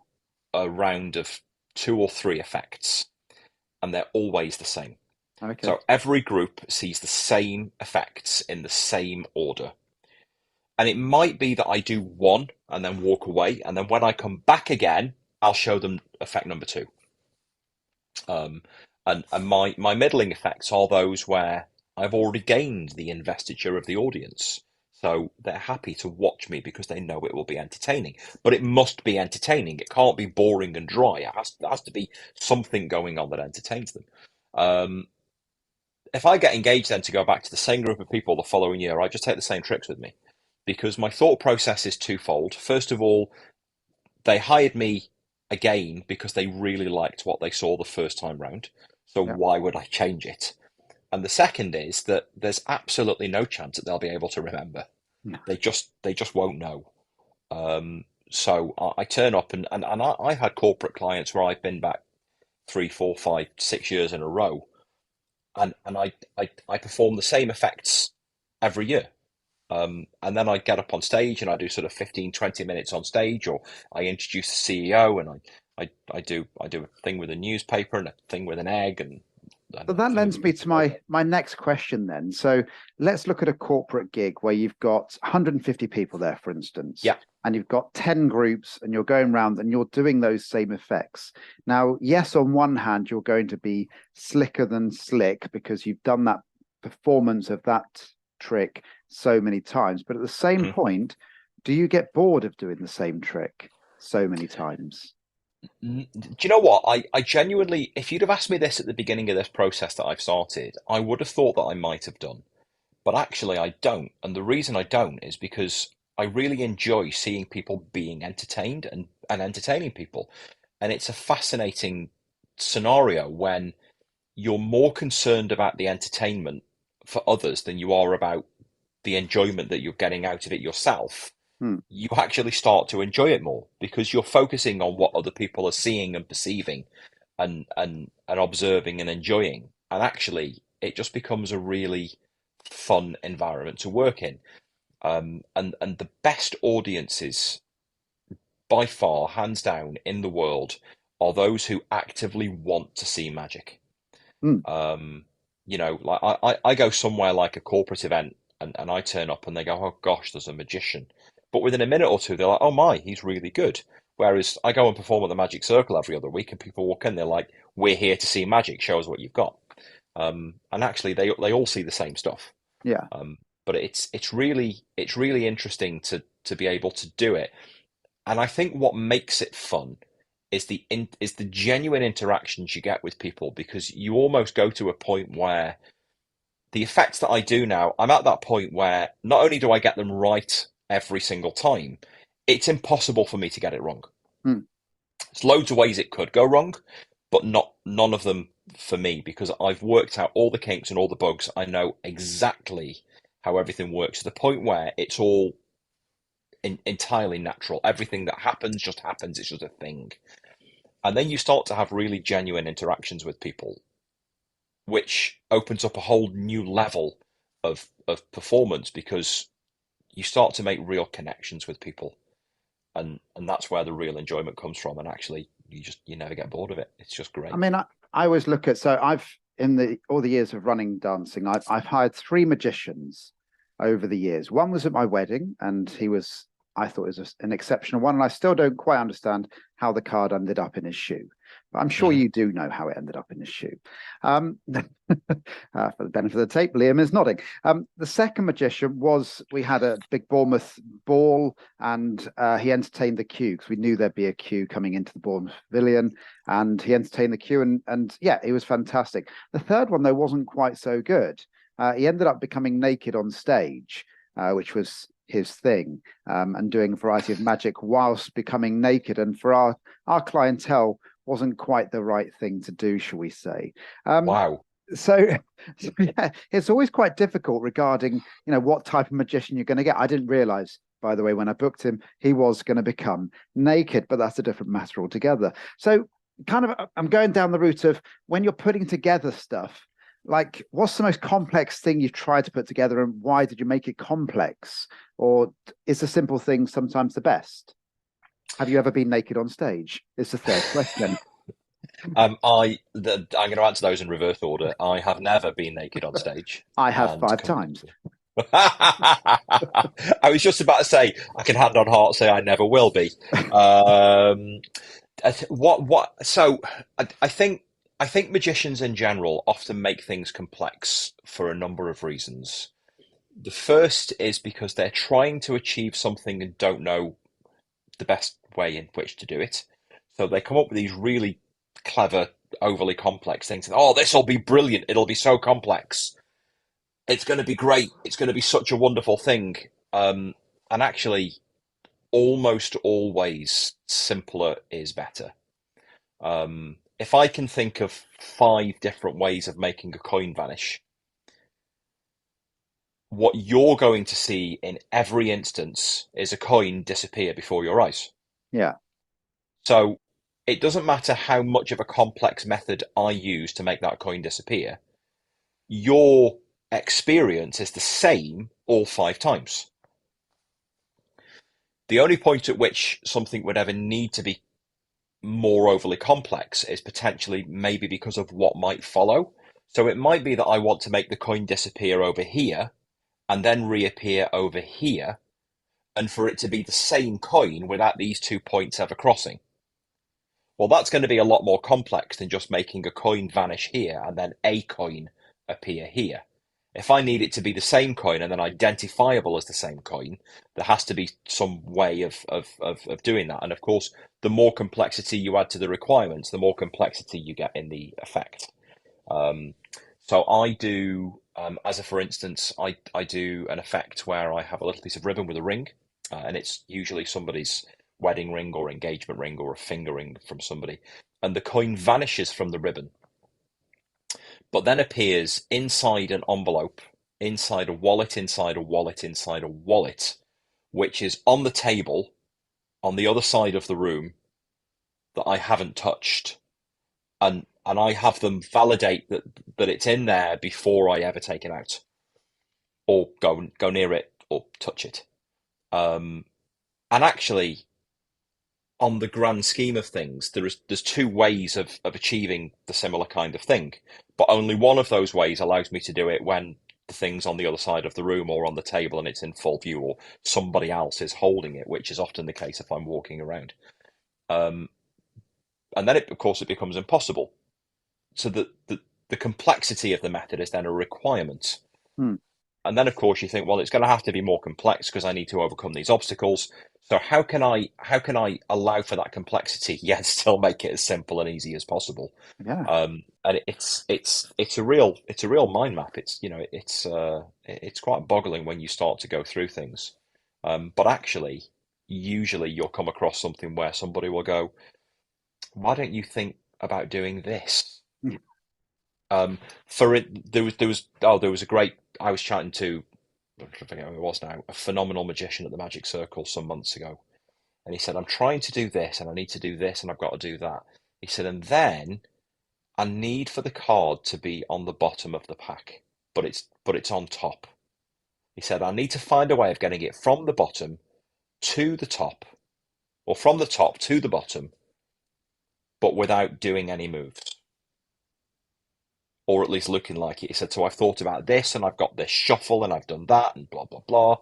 a round of 2 or 3 effects, and they're always the same. Okay. So every group sees the same effects in the same order. And it might be that I do one and then walk away. And then when I come back again, I'll show them effect number two. Um, and my middling effects are those where I've already gained the investiture of the audience. So they're happy to watch me because they know it will be entertaining. But it must be entertaining. It can't be boring and dry. There has to be something going on that entertains them. Um, if I get engaged then to go back to the same group of people the following year, I just take the same tricks with me because my thought process is twofold. First of all, they hired me again because they really liked what they saw the first time round. So Yeah. why would I change it? And the second is that there's absolutely no chance that they'll be able to remember. Yeah. They just won't know. So I turn up and I've had corporate clients where I've been back 3, 4, 5, 6 years in a row and I perform the same effects every year. And then I get up on stage and I do sort of 15, 20 minutes on stage, or I introduce the CEO and I do a thing with a newspaper and a thing with an egg and So a that thing with a lends me music to logo. my next question then. So let's look at a corporate gig where you've got 150 people there, for instance, Yeah. and you've got 10 groups and you're going around and you're doing those same effects. Now, yes, on one hand, you're going to be slicker than slick because you've done that performance of that trick so many times. But at the same Mhm. point, do you get bored of doing the same trick so many times? Do you know what? I genuinely, if you'd have asked me this at the beginning of this process that I've started, I would have thought that I might have done. But actually, I don't. And the reason I don't is because I really enjoy seeing people being entertained and entertaining people. And it's a fascinating scenario when you're more concerned about the entertainment for others than you are about the enjoyment that you're getting out of it yourself. Hmm. You actually start to enjoy it more because you're focusing on what other people are seeing and perceiving and observing and enjoying. And actually, it just becomes a really fun environment to work in. And the best audiences by far, hands down, in the world are those who actively want to see magic. Mm, Um, like I go somewhere like a corporate event and I turn up and they go, oh gosh, there's a magician. But within a minute or two, they're like, oh my, he's really good. Whereas I go and perform at the Magic Circle every other week and people walk in, they're like, we're here to see magic, show us what you've got. And actually they all see the same stuff. yeah. Um, but it's really interesting to be able to do it. And I think what makes it fun is the genuine interactions you get with people, because you almost go to a point where the effects that I do now, I'm at that point where not only do I get them right every single time, it's impossible for me to get it wrong. Mm. There's loads of ways it could go wrong, but none of them for me, because I've worked out all the kinks and all the bugs. I know exactly how everything works to the point where it's all entirely natural. Everything that happens just happens. It's just a thing. And then you start to have really genuine interactions with people, which opens up a whole new level of performance, because you start to make real connections with people. And that's where the real enjoyment comes from. And actually you never get bored of it. It's just I great. mean, I always look at, so I've, in the all the years of running dancing, I've hired three magicians over the years. One was at my wedding, and I thought it was an exceptional one, and I still don't quite understand how the card ended up in his shoe. But I'm sure Hmm. you do know how it ended up in his shoe. For the benefit of the tape, Liam is nodding. The second magician was, we had a big Bournemouth ball, and he entertained the queue because we knew there'd be a queue coming into the Bournemouth Pavilion, and he entertained the queue, and yeah, it was fantastic. The third one though wasn't quite so good. He ended up becoming naked on stage, which was his thing, and doing a variety of magic whilst becoming naked, and for our clientele wasn't quite the right thing to do, shall we say. Um, Wow. so, so yeah, it's always quite difficult regarding, what type of magician you're going to get. I didn't realize, by the way, when I booked him, he was going to become naked, but that's a different matter altogether. So kind of, I'm going down the route of, when you're putting together stuff, like, what's the most complex thing you've tried to put together, and why did you make it complex? Or is the simple thing sometimes the best? Have you ever been naked on stage? It's the third question. I'm going to answer those in reverse order. I have never been naked on stage, I have and 5 times. I was just about to say, I can hand on heart say I never will be. Um, so I think magicians in general often make things complex for a number of reasons. The first is because they're trying to achieve something and don't know the best way in which to do it. So they come up with these really clever, overly complex things. Oh, this will be brilliant. It'll be so complex. It's going to be great. It's going to be such a wonderful thing. And actually, almost always simpler is better. If I can think of 5 different ways of making a coin vanish, what you're going to see in every instance is a coin disappear before your eyes. Yeah. So it doesn't matter how much of a complex method I use to make that coin disappear, your experience is the same all 5 times. The only point at which something would ever need to be more overly complex is potentially maybe because of what might follow. So it might be that I want to make the coin disappear over here and then reappear over here, and for it to be the same coin without these 2 points ever crossing. Well, that's going to be a lot more complex than just making a coin vanish here and then a coin appear here. If I need it to be the same coin and then identifiable as the same coin, there has to be some way of doing that. And of course, the more complexity you add to the requirements, the more complexity you get in the effect. So I do, as a for instance, I do an effect where I have a little piece of ribbon with a ring, and it's usually somebody's wedding ring or engagement ring or a finger ring from somebody, and the coin vanishes from the ribbon, but then appears inside an envelope, inside a wallet, inside a wallet, inside a wallet, which is on the table on the other side of the room that I haven't touched. And I have them validate that it's in there before I ever take it out. or go near it or touch it. And actually, on the grand scheme of things, there's two ways of achieving the similar kind of thing, but only one of those ways allows me to do it when the thing's on the other side of the room or on the table and it's in full view, or somebody else is holding it, which is often the case if I'm walking around. Um, and then, of course, it becomes impossible. So the complexity of the method is then a requirement. Hmm. And then, of course, you think, well, it's going to have to be more complex because I need to overcome these obstacles. So how can I allow for that complexity yet still make it as simple and easy as possible? Yeah. And it's a real mind map. It's quite boggling when you start to go through things. But actually, usually you'll come across something where somebody will go, "Why don't you think about doing this?" Hmm. For it, there was a great. I was chatting to, I forget who it was now, a phenomenal magician at the Magic Circle some months ago, and he said, "I'm trying to do this, and I need to do this, and I've got to do that." He said, "And then I need for the card to be on the bottom of the pack, but it's on top." He said, "I need to find a way of getting it from the bottom to the top, or from the top to the bottom, but without doing any moves." Or at least looking like it. He said, "So I've thought about this and I've got this shuffle and I've done that and blah, blah, blah."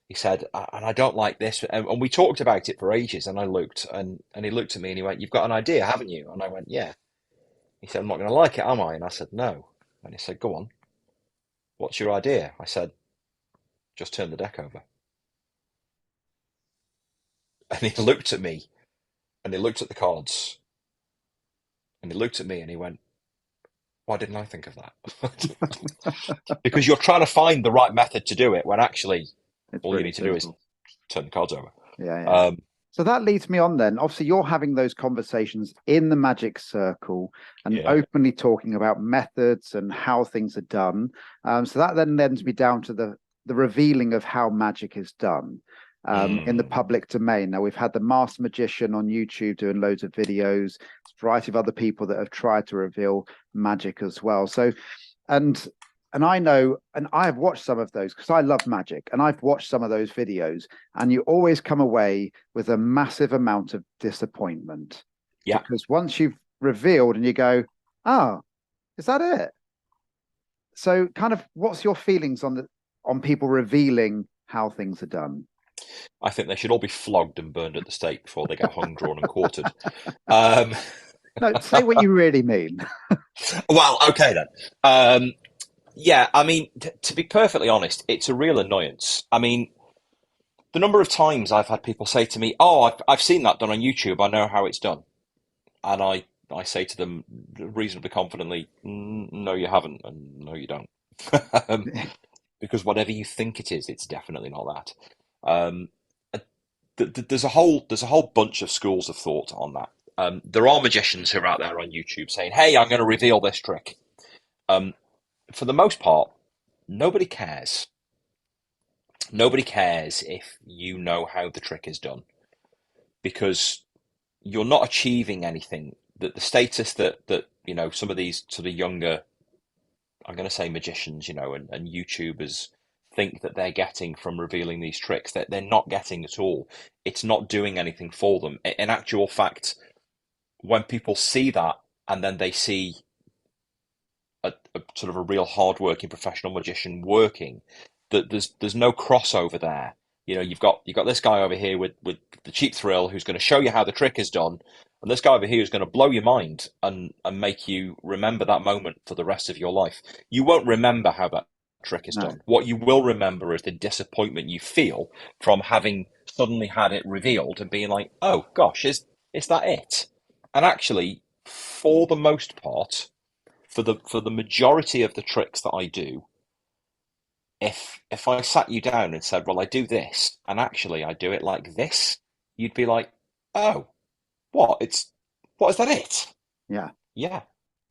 He said, "And I don't like this." And we talked about it for ages. And I looked and he looked at me and he went, "You've got an idea, haven't you?" And I went, "Yeah." He said, "I'm not going to like it, am I?" And I said, "No." And he said, "Go on. What's your idea?" I said, "Just turn the deck over." And he looked at me and he looked at the cards and he looked at me and he went, "Why didn't I think of that?" Because you're trying to find the right method to do it when actually It's all you really need to do is simple. turn the cards over. Yeah, yeah. Um, So that leads me on then. Obviously, you're having those conversations in the Magic Circle and yeah. openly talking about methods and how things are done. So that then lends me down to the revealing of how magic is done in the Mm, public domain. Now, we've had the Master Magician on YouTube doing loads of videos, a variety of other people that have tried to reveal magic as well. So, and and I know, and I have watched some of those because I love magic, and I've watched some of those videos, and you always come away with a massive amount of disappointment yeah. because once you've revealed and you go, "Oh, is that it?" So, kind of, what's your feelings on people revealing how things are done? I think they should all be flogged and burned at the stake before they get hung, drawn, and quartered. Um, No, say what you really mean. well, okay then. Yeah, I mean, to be perfectly honest, it's a real annoyance. I mean, the number of times I've had people say to me, "Oh, I've seen that done on YouTube. I know how it's done," and I say to them reasonably confidently, "No, you haven't, and no, you don't." um, because whatever you think it is, it's definitely not that. Uh, there's a whole bunch of schools of thought on that. There are magicians who are out there on YouTube saying, "Hey, I'm going to reveal this trick." Um, for the most part, nobody cares. Nobody cares if you know how the trick is done because you're not achieving anything. That the status that some of these sort of younger, I'm going to say magicians, and YouTubers think that they're getting from revealing these tricks that they're not getting at all. It's not doing anything for them. In actual fact, when people see that and then they see a sort of a real hardworking professional magician working, that there's no crossover there. You've got this guy over here with the cheap thrill who's going to show you how the trick is done, and this guy over here is going to blow your mind and make you remember that moment for the rest of your life. You won't remember how that trick is No, done. What you will remember is the disappointment you feel from having suddenly had it revealed and being like, "Oh gosh, is that it?" And actually, for the most part, for the majority of the tricks that I do, if I sat you down and said, "Well, I do this, and actually I do it like this," you'd be like, "Oh, what? What is that? It? yeah. Yeah.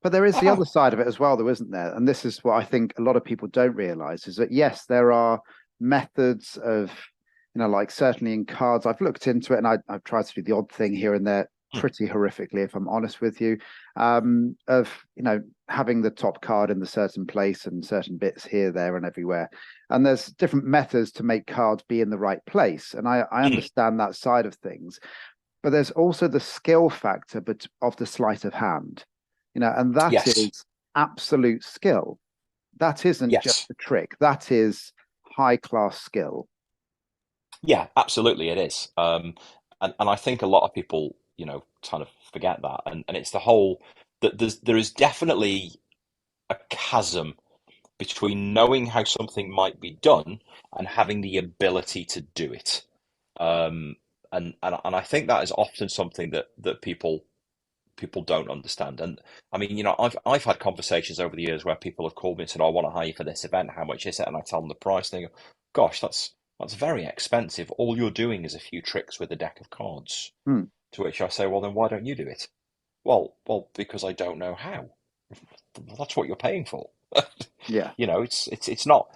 But there is the other Oh, side of it as well, though, isn't there? And this is what I think a lot of people don't realize is that, yes, there are methods of, like certainly in cards, I've looked into it and I've tried to do the odd thing here and there Mm. pretty horrifically, if I'm honest with you, of having the top card in the certain place and certain bits here, there, and everywhere. And there's different methods to make cards be in the right place, and I Mm. understand that side of things. But there's also the skill factor, but of the sleight of hand, and that Yes, is absolute skill. That isn't just yes, a trick. That is high class skill. yeah, absolutely, it is. And I think a lot of people, kind of forget that, and it's the whole that there is definitely a chasm between knowing how something might be done and having the ability to do it. Um, and I think that is often something that people don't understand. And I mean, I've had conversations over the years where people have called me and said, "Oh, I want to hire you for this event. How much is it?" And I tell them the price. And they go, "Gosh, that's very expensive. All you're doing is a few tricks with a deck of cards." Hmm. To which I say, "Well, then why don't you do it?" Well, because I don't know how. Well, that's what you're paying for. Yeah. It's not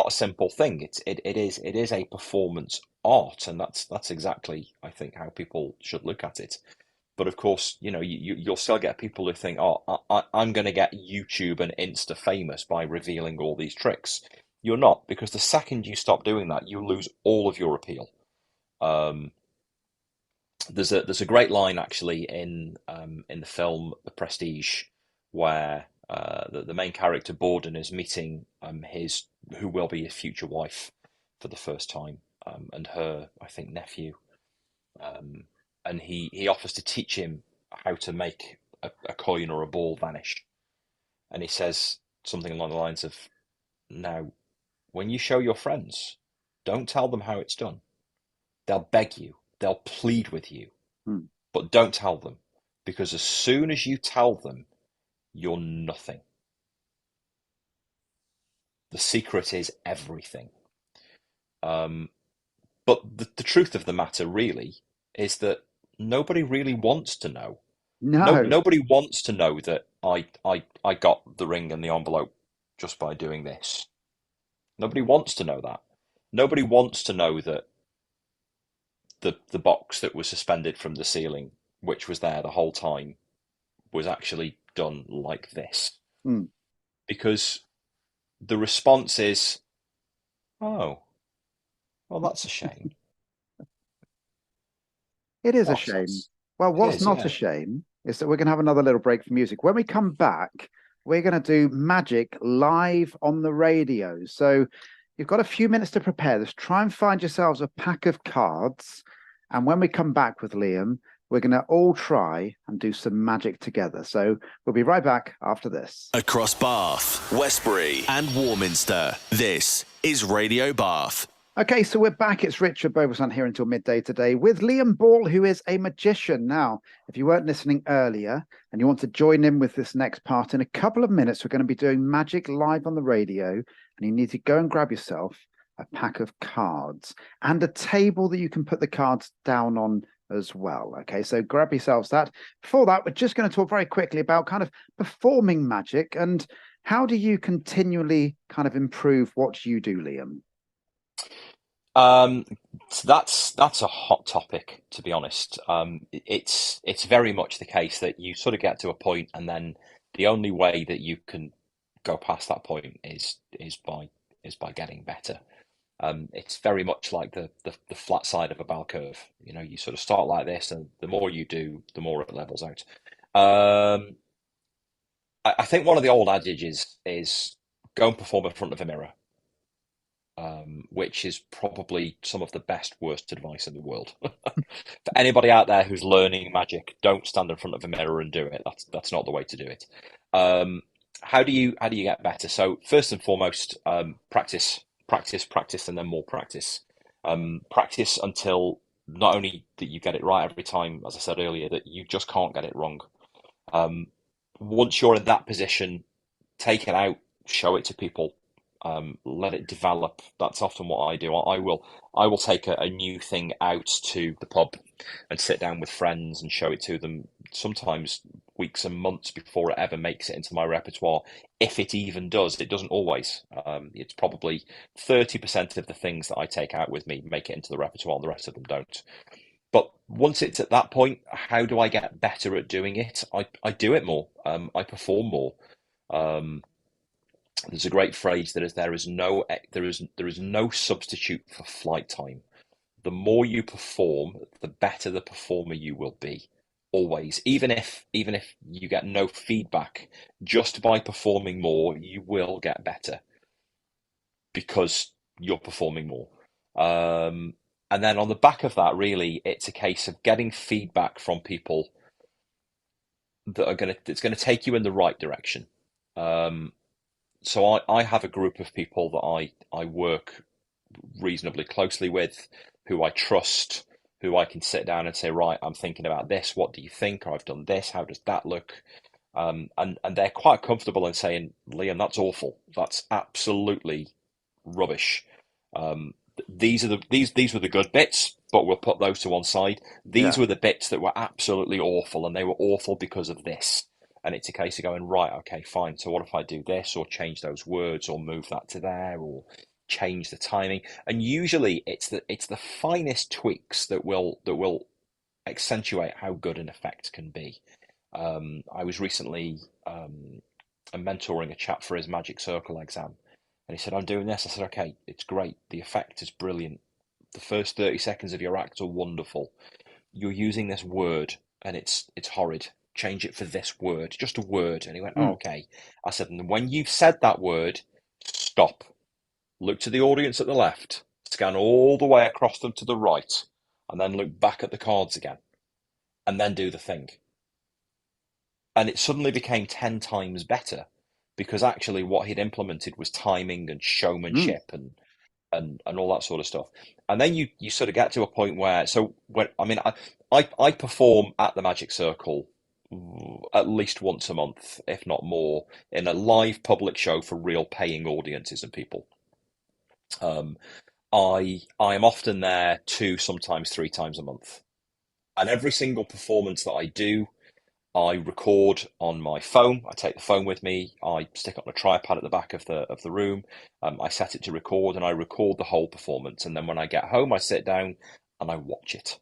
a simple thing. It is a performance art, and that's exactly, I think, how people should look at it. But of course, you'll still get people who think, "Oh, I'm going to get YouTube and Insta famous by revealing all these tricks." You're not, because the second you stop doing that, you lose all of your appeal. Um, there's a great line actually in the film The Prestige, where the main character Borden is meeting his who will be his future wife for the first time, and her, I think, nephew, um, and he offers to teach him how to make a coin or a ball vanish, and he says something along the lines of, "Now, when you show your friends, don't tell them how it's done. They'll beg you, they'll plead with you, Hmm. but don't tell them, because as soon as you tell them, you're nothing. The secret is everything." Um, but the truth of the matter really is that nobody really wants to know. No, No. nobody wants to know that I got the ring and the envelope just by doing this. Nobody wants to know that. Nobody wants to know that the box that was suspended from the ceiling, which was there the whole time, was actually done like this. Hmm. Because the response is, "Oh, well, that's a shame." It is a Oh, shame. Well, it what's is, not a yeah. shame is that we're going to have another little break for music. When we come back, we're going to do magic live on the radio. So you've got a few minutes to prepare this. Try and find yourselves a pack of cards. And when we come back with Liam, we're going to all try and do some magic together. So we'll be right back after this. Across Bath, Westbury, and Warminster, this is Radio Bath. Okay, so we're back. It's Richard Beauvoisin here until midday today with Liam Ball, who is a magician. Now, if you weren't listening earlier and you want to join in with this next part, in a couple of minutes, we're going to be doing magic live on the radio, and you need to go and grab yourself a pack of cards and a table that you can put the cards down on as well. Okay, so grab yourselves that. Before that, we're just going to talk very quickly about kind of performing magic and how do you continually kind of improve what you do, Liam? Um, so that's a hot topic, to be honest. It's very much the case that you sort of get to a point, and then the only way that you can go past that point is by getting better. It's very much like the flat side of a bell curve. You sort of start like this, and the more you do, the more it levels out. Um, I think one of the old adages is go and perform in front of a mirror, which is probably some of the best, worst advice in the world. For anybody out there who's learning magic, don't stand in front of a mirror and do it. That's not the way to do it. Um, how do you get better? So first and foremost, practice, practice, practice, and then more practice. Practice until not only that you get it right every time, as I said earlier, that you just can't get it wrong. Um, Once you're in that position, take it out, show it to people, let it develop. That's often what I do. I will take a new thing out to the pub and sit down with friends and show it to them. Sometimes weeks and months before it ever makes it into my repertoire, if it even does. It doesn't always. It's probably 30% of the things that I take out with me make it into the repertoire, and the rest of them don't. But once it's at that point, how do I get better at doing it? I do it more. I perform more. Um, there's a great phrase that is there is no substitute for flight time. The more you perform, the better the performer you will be. Always, even if you get no feedback, just by performing more, you will get better because you're performing more. Um, and then on the back of that, really, it's a case of getting feedback from people that's gonna take you in the right direction. Um, so I have a group of people that I work reasonably closely with, who I trust, who I can sit down and say, right, I'm thinking about this. What do you think? Or I've done this. How does that look? And they're quite comfortable in saying, Liam, that's awful. That's absolutely rubbish. These were the good bits, but we'll put those to one side. These Yeah. were the bits that were absolutely awful, and they were awful because of this. And it's a case of going, right, okay, fine. So what if I do this, or change those words, or move that to there, or change the timing? And usually, it's the finest tweaks that will accentuate how good an effect can be. I was recently mentoring a chap for his Magic Circle exam, and he said, I'm doing this. I said, okay, it's great. The effect is brilliant. The first 30 seconds of your act are wonderful. You're using this word and it's horrid. Change it for this word, just a word. And he went, oh, Mm. okay. I said, and when you've said that word, stop. Look to the audience at the left, scan all the way across them to the right, and then look back at the cards again, and then do the thing. And it suddenly became 10 times better because actually what he'd implemented was timing and Mm. showmanship and all that sort of stuff. And then you sort of get to a point where, so when I mean I perform at the Magic Circle at least once a month, if not more, in a live public show for real paying audiences and people. Um, I am often there two, sometimes three times a month, and every single performance that I do, I record on my phone. I take the phone with me. I stick it on a tripod at the back of the room. I set it to record, and I record the whole performance. And then when I get home, I sit down and I watch it,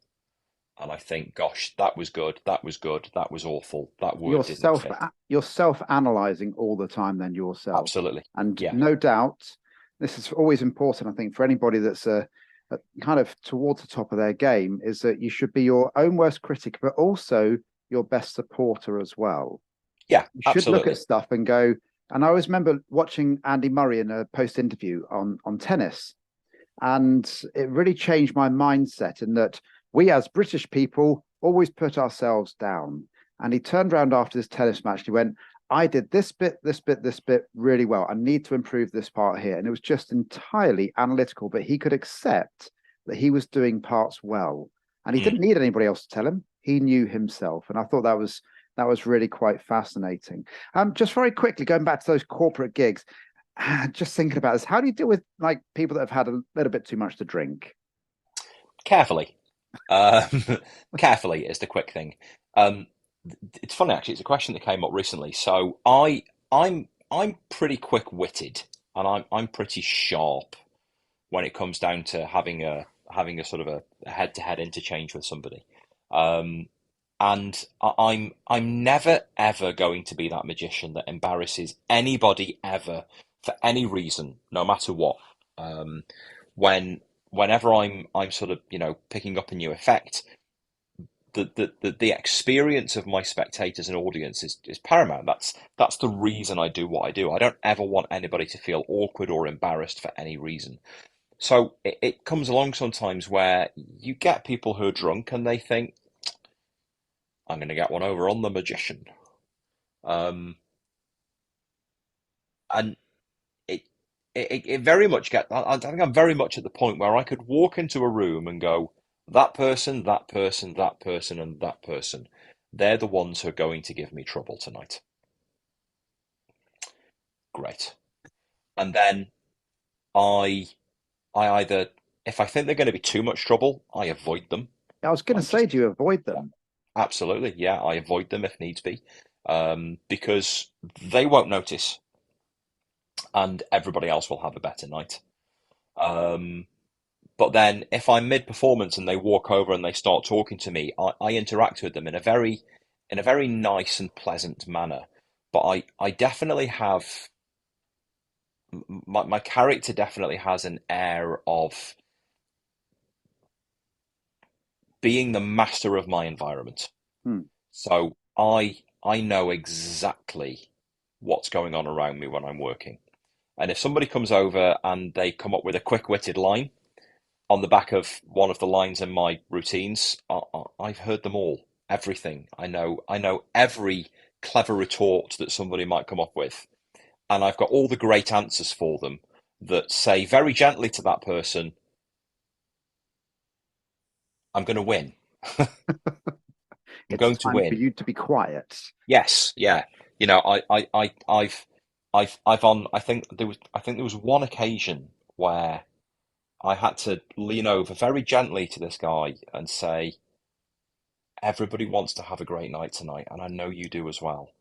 and I think, "Gosh, that was good. That was good. That was awful. That word you're didn't self fit." you're self-analyzing all the time then yourself, Absolutely, and yeah, no doubt this is always important, I think, for anybody that's a kind of towards the top of their game, is that you should be your own worst critic but also your best supporter as well. yeah, You should look at absolutely. stuff and go, and I always remember watching Andy Murray in a post interview on tennis, and it really changed my mindset in that we as British people always put ourselves down. And he turned around after this tennis match and he went, I did this bit, this bit, this bit really well. I need to improve this part here. And it was just entirely analytical, but he could accept that he was doing parts well. And he Mm. didn't need anybody else to tell him. He knew himself. And I thought that was really quite fascinating. Just very quickly, going back to those corporate gigs, just thinking about this, how do you deal with like people that have had a little bit too much to drink? Carefully, um, carefully is the quick thing. Um, it's funny actually. It's a question that came up recently. So I'm pretty quick witted, and I'm pretty sharp when it comes down to having a sort of a head to head interchange with somebody. Um, and I'm never ever going to be that magician that embarrasses anybody ever for any reason, no matter what. Um, when whenever I'm sort of picking up a new effect, the experience of my spectators and audience is paramount. That's the reason I do what I do. I don't ever want anybody to feel awkward or embarrassed for any reason. So it comes along sometimes where you get people who are drunk and they think, I'm going to get one over on the magician. Um, and it, it very much I think I'm very much at the point where I could walk into a room and go, that person, that person, that person, and that person, they're the ones who are going to give me trouble tonight. Great. And then I, I either, if I think they're going to be too much trouble, I avoid them. I was going to I say, just, do you avoid yeah, them? absolutely. Yeah, I avoid them if needs be, because they won't notice and everybody else will have a better night. Um, But then if I'm mid-performance and they walk over and they start talking to me, I interact with them in a very nice and pleasant manner. But I definitely have my character definitely has an air of being the master of my environment. Hmm. So I know exactly what's going on around me when I'm working. And if somebody comes over and they come up with a quick-witted line on the back of one of the lines in my routines, I've heard them all, everything. I know every clever retort that somebody might come up with, and I've got all the great answers for them that say very gently to that person, "I'm going to win. I'm It's going to time for win." you to be quiet. Yes, yeah. You know, I've on. I think there was one occasion where I had to lean over very gently to this guy and say, "Everybody wants to have a great night tonight, and I know you do as well.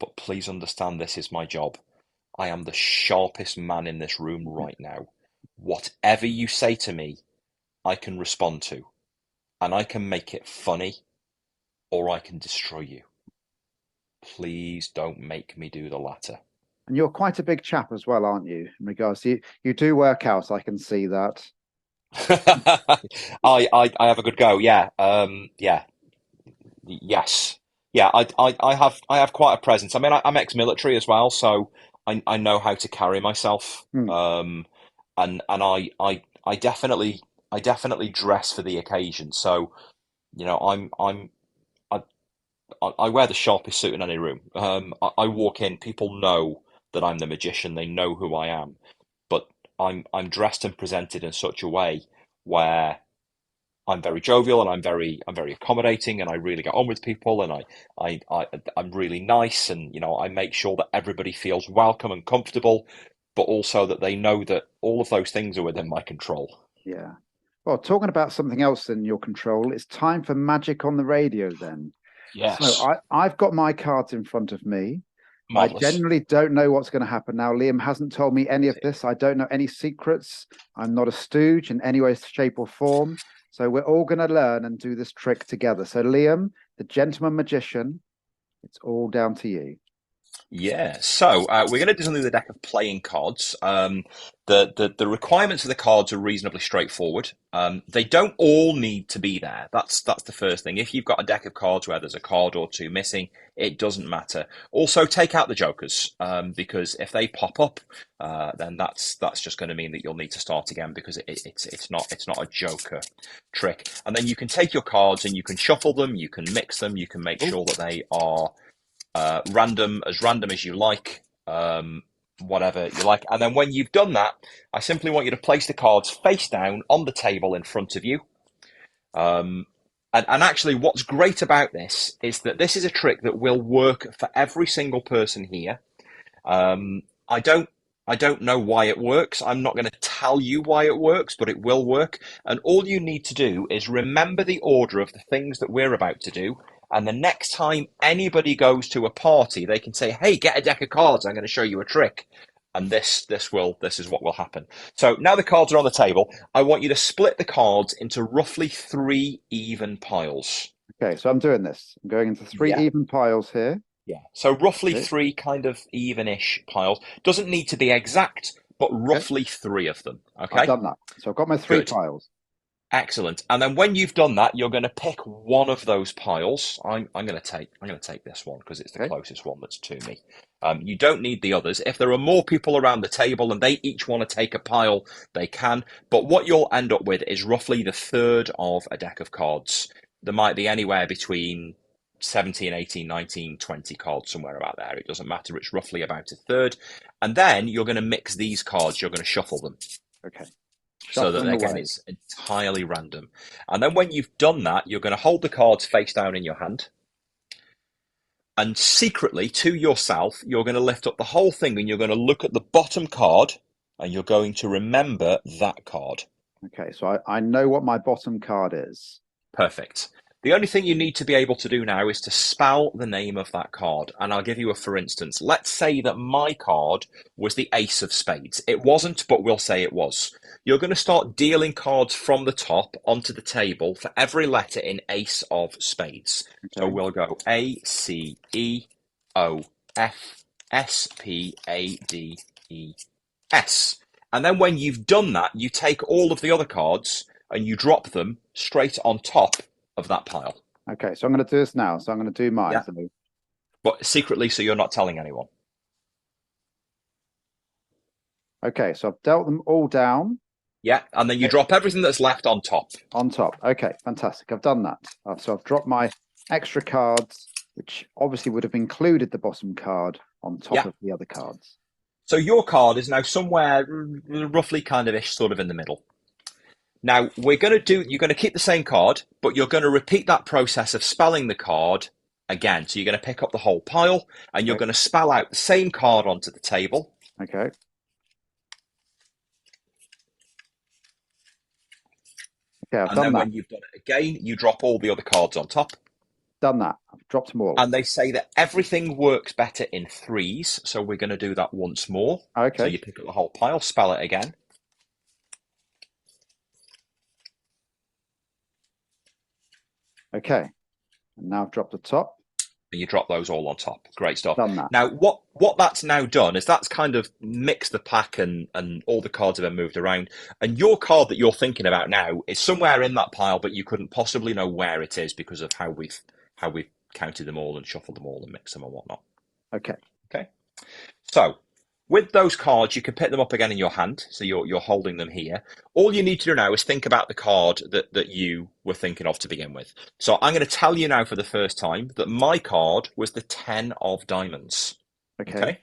But please understand this is my job. I am the sharpest man in this room right now. Whatever you say to me, I can respond to, and I can make it funny, or I can destroy you. Please don't make me do the latter." And you're quite a big chap as well, aren't you? In regards to you do work out, I can see that. I have a good go. Yeah. Yeah. Yes. Yeah. I have quite a presence. I mean, I'm ex-military as well, so I know how to carry myself. Hmm. And I definitely dress for the occasion. So, you know, I, I wear the sharpest suit in any room. I walk in, people know that I'm the magician. They know who I am, but I'm dressed and presented in such a way where I'm very jovial and I'm very accommodating and I really get on with people and I'm really nice and you know I make sure that everybody feels welcome and comfortable, but also that they know that all of those things are within my control. Yeah. Well, talking about something else in your control, it's time for magic on the radio then. So Yes, I've got my cards in front of me. I marvelous. generally don't know what's going to happen now. Liam hasn't told me any of this. I don't know any secrets. I'm not a stooge in any way, shape, or form. So we're all going to learn and do this trick together. So, Liam, the gentleman magician, it's all down to you. Yeah, so we're going to do something with a deck of playing cards. The requirements of the cards are reasonably straightforward. They don't all need to be there. That's the first thing. If you've got a deck of cards where there's a card or two missing, it doesn't matter. Also, take out the jokers because if they pop up, then that's just going to mean that you'll need to start again because it's not a joker trick. And then you can take your cards and you can shuffle them, you can mix them, you can make Oh, sure that they are random as you like, whatever you like. And then when you've done that, I simply want you to place the cards face down on the table in front of you. Um, and actually, what's great about this is that this is a trick that will work for every single person here. Um, I don't I don't know why it works. I'm not going to tell you why it works, but it will work. And all you need to do is remember the order of the things that we're about to do. And the next time anybody goes to a party, they can say, "Hey, get a deck of cards. I'm going to show you a trick." And this is what will happen. So now the cards are on the table. I want you to split the cards into roughly three even piles. okay. So I'm doing this. I'm going into three Yeah. even piles here. Yeah. So roughly Okay. three kind of even-ish piles. Doesn't need to be exact, but Okay. roughly three of them. I've Okay. done that. So I've got my three Good. piles. Excellent. And then when you've done that, you're going to pick one of those piles. I'm going to take this one because it's the Okay. closest one that's to me. You don't need the others. If there are more people around the table and they each want to take a pile, they can. But what you'll end up with is roughly the third of a deck of cards. There might be anywhere between 17, 18, 19, 20 cards, somewhere about there. It doesn't matter. It's roughly about a third. And then you're going to mix these cards. You're going to shuffle them Okay. so that Shuffling again away. it's entirely random. And then when you've done that, you're going to hold the cards face down in your hand, and secretly to yourself, you're going to lift up the whole thing and you're going to look at the bottom card and you're going to remember that card. Okay. So I know what my bottom card is. Perfect. The only thing you need to be able to do now is to spell the name of that card. And I'll give you a for instance. Let's say that my card was the Ace of Spades. It wasn't, but we'll say it was. You're going to start dealing cards from the top onto the table for every letter in Ace of Spades. So Okay. we'll go A, C, E, O, F, S, P, A, D, E, S. And then when you've done that, you take all of the other cards and you drop them straight on top of that pile. Okay, so I'm going to do this now. So I'm going to do mine. Yeah. So, But secretly, so you're not telling anyone. okay, so I've dealt them all down. Yeah. And then you drop everything that's left on top. On top. Okay, fantastic. I've done that. So I've dropped my extra cards, which obviously would have included the bottom card on top of the other cards. So your card is now somewhere roughly kind of ish, sort of in the middle. Now you're going to keep the same card, but you're going to repeat that process of spelling the card again. So you're going to pick up the whole pile and you're going to spell out the same card onto the table. Okay. Okay, I've and done then that. when you've done it again, you drop all the other cards on top. Done that. I've dropped them all. And they say that everything works better in threes. So we're going to do that once more. Okay. So you pick up the whole pile, spell it again. Okay. And now I've dropped the top. And you drop those all on top. Great stuff. Done that. Now, what that's now done is that's kind of mixed the pack and all the cards have been moved around. And your card that you're thinking about now is somewhere in that pile, but you couldn't possibly know where it is because of how we've counted them all and shuffled them all and mixed them and whatnot. Okay. Okay. So with those cards, you can pick them up again in your hand. So you're holding them here. All you need to do now is think about the card that you were thinking of to begin with. So I'm going to tell you now for the first time that my card was the 10 of diamonds. Okay.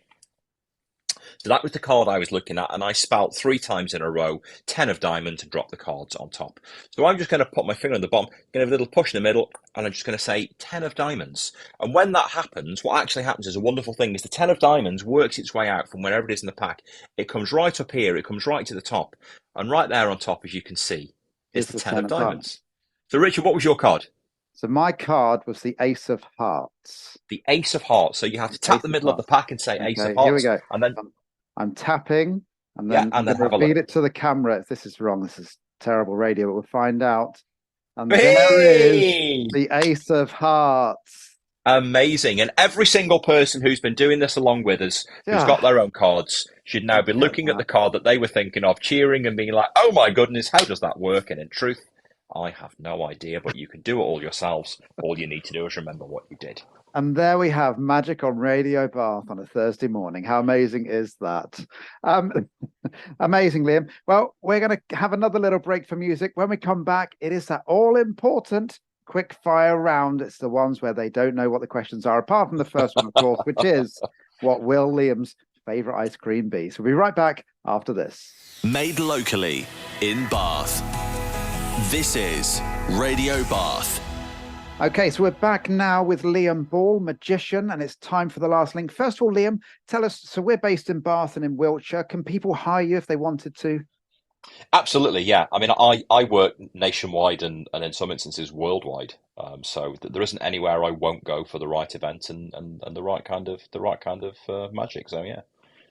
So that was the card I was looking at, and I spelt 3 times in a row, 10 of diamonds, and drop the cards on top. So I'm just going to put my finger on the bottom, going to have a little push in the middle, and I'm just going to say 10 of diamonds. And when that happens, what actually happens is a wonderful thing, is the 10 of diamonds works its way out from wherever it is in the pack. It comes right up here, it comes right to the top, and right there on top, as you can see, is the 10 of diamonds. So Richard, what was your card? So my card was the Ace of Hearts. The Ace of Hearts. So you have to tap the middle of the pack and say Ace of Hearts. Here we go. And then I'm tapping, and then I'm going to repeat it to the camera. If this is wrong, this is terrible radio, but we'll find out. And there is the Ace of Hearts. Amazing. And every single person who's been doing this along with us, who's got their own cards, should now be looking at the card that they were thinking of, cheering and being like, oh my goodness, how does that work? And in truth, I have no idea, but you can do it all yourselves. All you need to do is remember what you did. And there we have magic on Radio Bath on a Thursday morning. How amazing is that? Amazing, Liam. Well, we're going to have another little break for music. When we come back, it is that all-important quick fire round. It's the ones where they don't know what the questions are, apart from the first one, of course, which is, what will Liam's favourite ice cream be? So we'll be right back after this. Made locally in Bath. This is Radio Bath. Okay, so we're back now with Liam Ball, magician, and it's time for the last link. First of all, Liam, tell us, so we're based in Bath and in Wiltshire. Can people hire you if they wanted to? Absolutely, yeah. I mean, I work nationwide and in some instances worldwide. So there isn't anywhere I won't go for the right event and the right kind of magic. So yeah.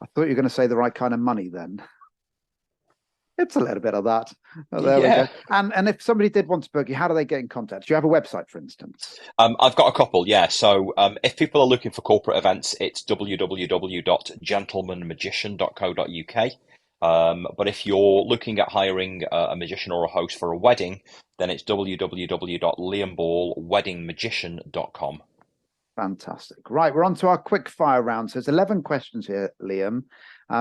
I thought you were going to say the right kind of money then. It's a little bit of that. Oh, there we go. And if somebody did want to book you, how do they get in contact? Do you have a website, for instance? I've got a couple, yeah. So if people are looking for corporate events, it's www.gentlemanmagician.co.uk. But if you're looking at hiring a magician or a host for a wedding, then it's www.liamballweddingmagician.com. Fantastic. Right, we're on to our quick fire round. So there's 11 questions here, Liam.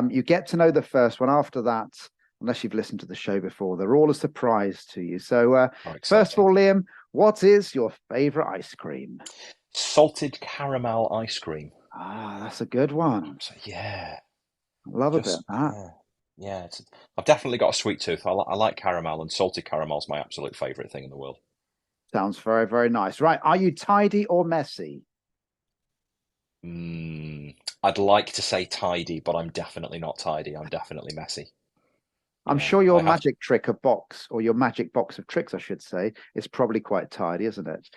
You get to know the first one. After that, unless you've listened to the show before, they're all a surprise to you. So first of all, Liam, what is your favourite ice cream? Salted caramel ice cream. Ah, that's a good one. Yeah. I love a bit of that. Yeah, I've definitely got a sweet tooth. I like caramel, and salted caramel's my absolute favourite thing in the world. Sounds very, very nice. Right, are you tidy or messy? I'd like to say tidy, but I'm definitely not tidy. I'm definitely messy. I'm Yeah, sure your I have to. magic trick of box, or your magic box of tricks, I should say, is probably quite tidy, isn't it?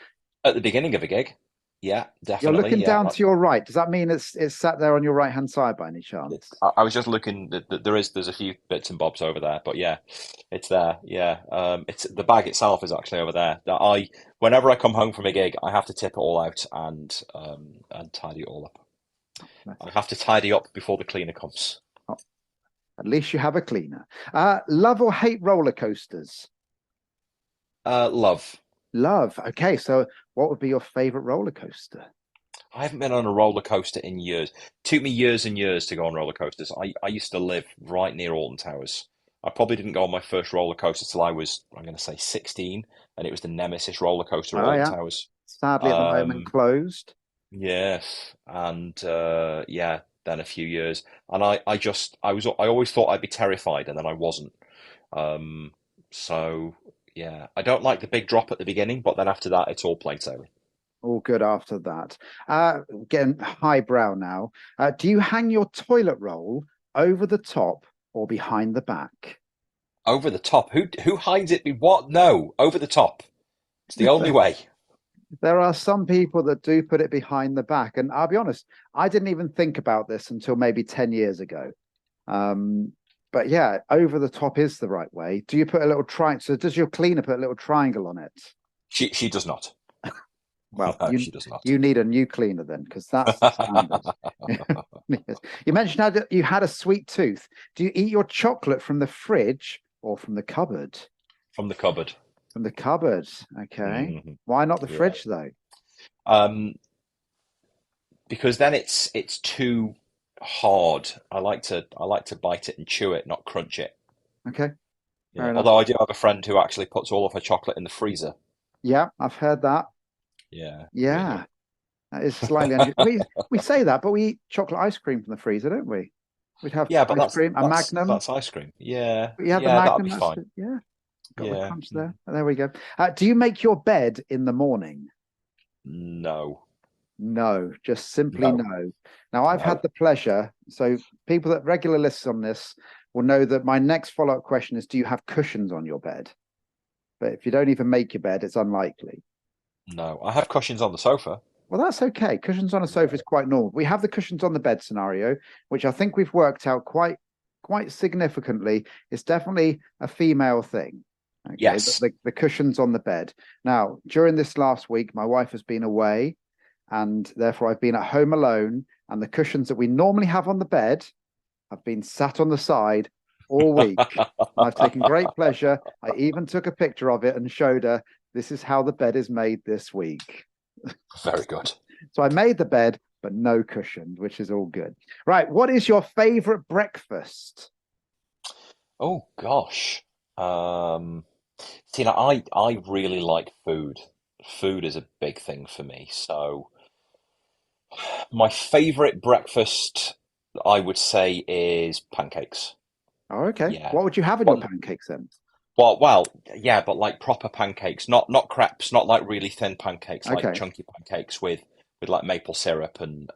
At the beginning of a gig. Yeah, You're definitely. looking Yeah, down to your right. Does that mean it's sat there on your right hand side by any chance? I was just looking. There's a few bits and bobs over there, but yeah, it's there. Yeah, it's the bag itself is actually over there. That I whenever I come home from a gig, I have to tip it all out and tidy it all up. I have to tidy up before the cleaner comes. Oh, at least you have a cleaner. Love or hate roller coasters? Love. Love. Okay, so what would be your favorite roller coaster? I haven't been on a roller coaster in years. It took me years and years to go on roller coasters. I used to live right near Alton Towers. I probably didn't go on my first roller coaster till I was, I'm going to say 16, and it was the Nemesis roller coaster at Oh Alton yeah, Towers. sadly at the moment Um, closed. yes, and yeah, then a few years, and I always thought I'd be terrified, and then I wasn't. Um, so yeah, I don't like the big drop at the beginning, but then after that, it's all plain sailing. All good after that. Getting highbrow now. Do you hang your toilet roll over the top or behind the back? Over the top. Who hides it? What? No, over the top. It's the only way. There are some people that do put it behind the back, and I'll be honest, I didn't even think about this until maybe 10 years ago. Um, but yeah, over the top is the right way. Do you put a little triangle? So does your cleaner put a little triangle on it? She does not. Well, No, you she does not. you need a new cleaner then, because that's the standard. Yes. You mentioned how you had a sweet tooth. Do you eat your chocolate from the fridge or from the cupboard? From the cupboard. From the cupboard. Okay. Hmm. Why not the Yeah. fridge though? Um, because then it's too hard. I like to bite it and chew it, not crunch it. Okay, fair Yeah. enough. Although I do have a friend who actually puts all of her chocolate in the freezer. Yeah, I've heard that. Yeah, Yeah, weirdly. that is slightly unusual. We say that, but we eat chocolate ice cream from the freezer, don't we? We'd have Yeah, but ice that's cream, a that's Magnum. that's ice cream. Yeah, You have the yeah, that'd Magnum. be That's fine. good. Yeah, got the Yeah. crunch there. There we go. Do you make your bed in the morning? No, No, just simply no, no. Now, I've had no. the pleasure. So, people that regular lists on this will know that my next follow-up question is, do you have cushions on your bed? But if you don't even make your bed, it's unlikely. No, I have cushions on the sofa. Well, that's okay. Cushions on a sofa Yeah. is quite normal. We have the cushions on the bed scenario, which I think we've worked out quite significantly. It's definitely a female thing. Okay, Yes. the cushions on the bed. Now, during this last week, my wife has been away, and therefore I've been at home alone. And the cushions that we normally have on the bed have been sat on the side all week. And I've taken great pleasure. I even took a picture of it and showed her this is how the bed is made this week. Very good. So I made the bed, but no cushion, which is all good. Right. What is your favorite breakfast? Oh gosh. Um, Tina, I really like food. Food is a big thing for me. So my favorite breakfast, I would say, is pancakes. Oh, okay. Yeah. What would you have in your Well, pancakes then? well, yeah, but like proper pancakes, not crepes, not like really thin pancakes, like Okay. chunky pancakes with like maple syrup and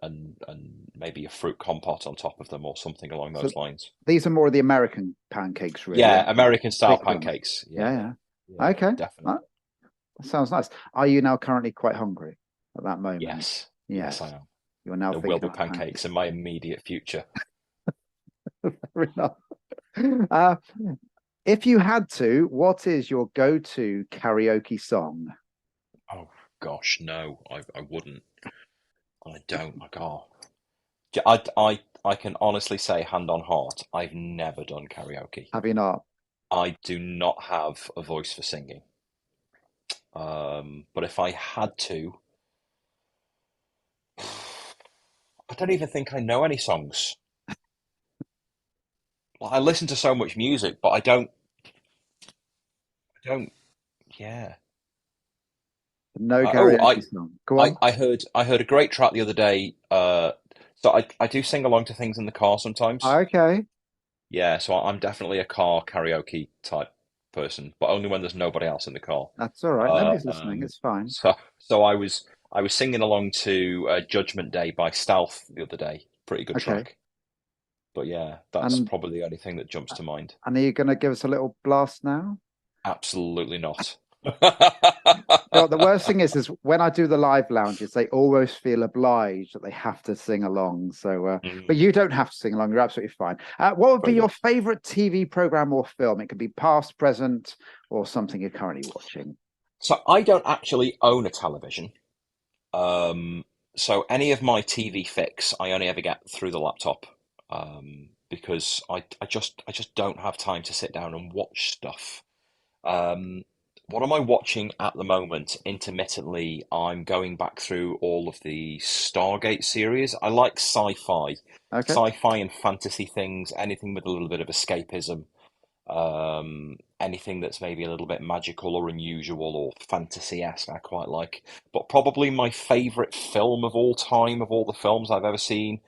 maybe a fruit compote on top of them or something along So those lines. these are more of the American pancakes, really, Yeah, aren't they? American style Thick ones. pancakes. Yeah, Yeah, yeah. yeah, Okay. definitely. That sounds nice. Are you now currently quite hungry at that moment? Yes, yes, I Yes. am. You are now There will thinking be about pancakes. pancakes in my immediate future. Fair enough. Uh, if you had to, what is your go-to karaoke song? Oh gosh, no, I wouldn't. I don't. I can't. I can honestly say, hand on heart, I've never done karaoke. Have you not? I do not have a voice for singing. But if I had to, I don't even think I know any songs. Like, I listen to so much music, but I don't. Yeah. No Oh, karaoke song. Go on. I heard a great track the other day. So I do sing along to things in the car sometimes. Okay. Yeah, so I'm definitely a car karaoke type person, but only when there's nobody else in the car. That's all right. Uh, Nobody's listening. um, It's fine. so I was singing along to Judgment Day by Stealth the other day. Pretty good Okay. track. But yeah, that's And probably the only thing that jumps to mind. are you going to give us a little blast now? Absolutely not. You know what the worst thing is when I do the live lounges, they almost feel obliged that they have to sing along. So, but you don't have to sing along. You're absolutely fine. What would be Very your good. favorite TV program or film? It could be past, present, or something you're currently watching. So I don't actually own a television. Um, so any of my TV fix, I only ever get through the laptop, because I just don't have time to sit down and watch stuff. Um, what am I watching at the moment? Intermittently, I'm going back through all of the Stargate series. I like Okay. sci-fi and fantasy things, anything with a little bit of escapism. Anything that's maybe a little bit magical or unusual or fantasy-esque, I quite like. But probably my favorite film of all time, of all the films I've ever seen,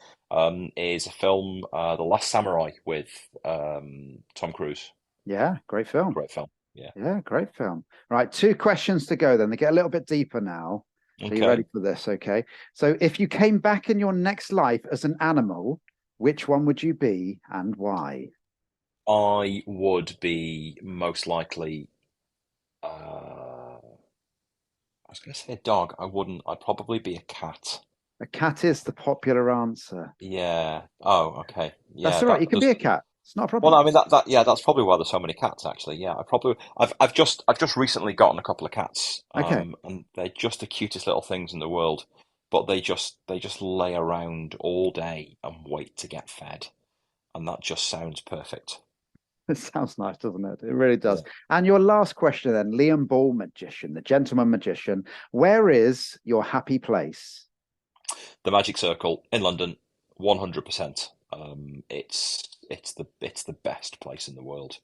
is a film, The Last Samurai, with Tom Cruise. Yeah, great film. Great film. Yeah. Yeah, great film. Right, two questions to go then. They get a little bit deeper now. So you ready Okay. for this? Okay. So if you came back in your next life as an animal, which one would you be and why? I would be most likely, I was going to say a dog. I wouldn't. I'd probably be a cat. A cat is the popular answer. Yeah. Oh, okay. That's Yeah, all right. that You can be there's a cat. It's not a well, problem. I mean yeah, that's probably why there's so many cats actually. Yeah, I've just recently gotten a couple of cats, Okay. and they're just the cutest little things in the world, but they just lay around all day and wait to get fed, and that just sounds perfect. It sounds nice, doesn't it? It really does. Yeah. And your last question then, Liam Ball magician, the gentleman magician. Where is your happy place? The Magic Circle in London, 100%. It's the best place in the world.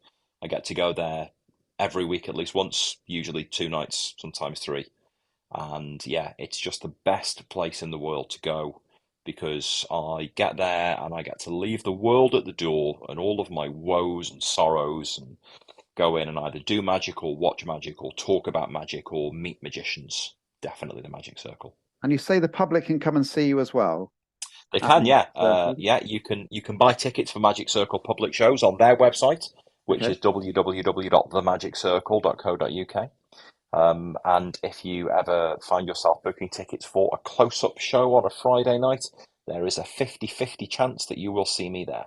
I get to go there every week at least once, usually 2 nights, sometimes three. And yeah, it's just the best place in the world to go because I get there and I get to leave the world at the door and all of my woes and sorrows and go in and either do magic or watch magic or talk about magic or meet magicians. Definitely the Magic Circle. And you say the public can come and see you as well They at the can, Magic yeah, Circle. yeah. You can buy tickets for Magic Circle public shows on their website, which Okay. is www.themagiccircle.co.uk. And if you ever find yourself booking tickets for a close-up show on a Friday night, there is a 50-50 chance that you will see me there.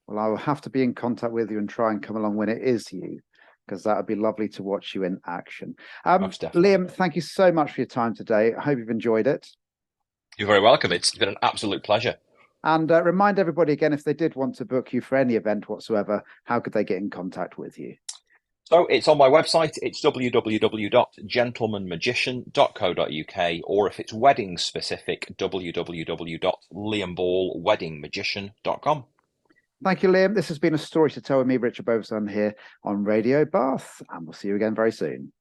Well, I will have to be in contact with you and try and come along when it is you, because that would be lovely to watch you in action. Most definitely. Liam, thank you so much for your time today. I hope you've enjoyed it. You're very welcome. It's been an absolute pleasure. And remind everybody again, if they did want to book you for any event whatsoever, how could they get in contact with you? So it's on my website. It's www.gentlemanmagician.co.uk, or if it's wedding specific, www.liamballweddingmagician.com. Thank you, Liam. This has been a story to tell with me, Richard Beauvoisin, here on Radio Bath, and we'll see you again very soon.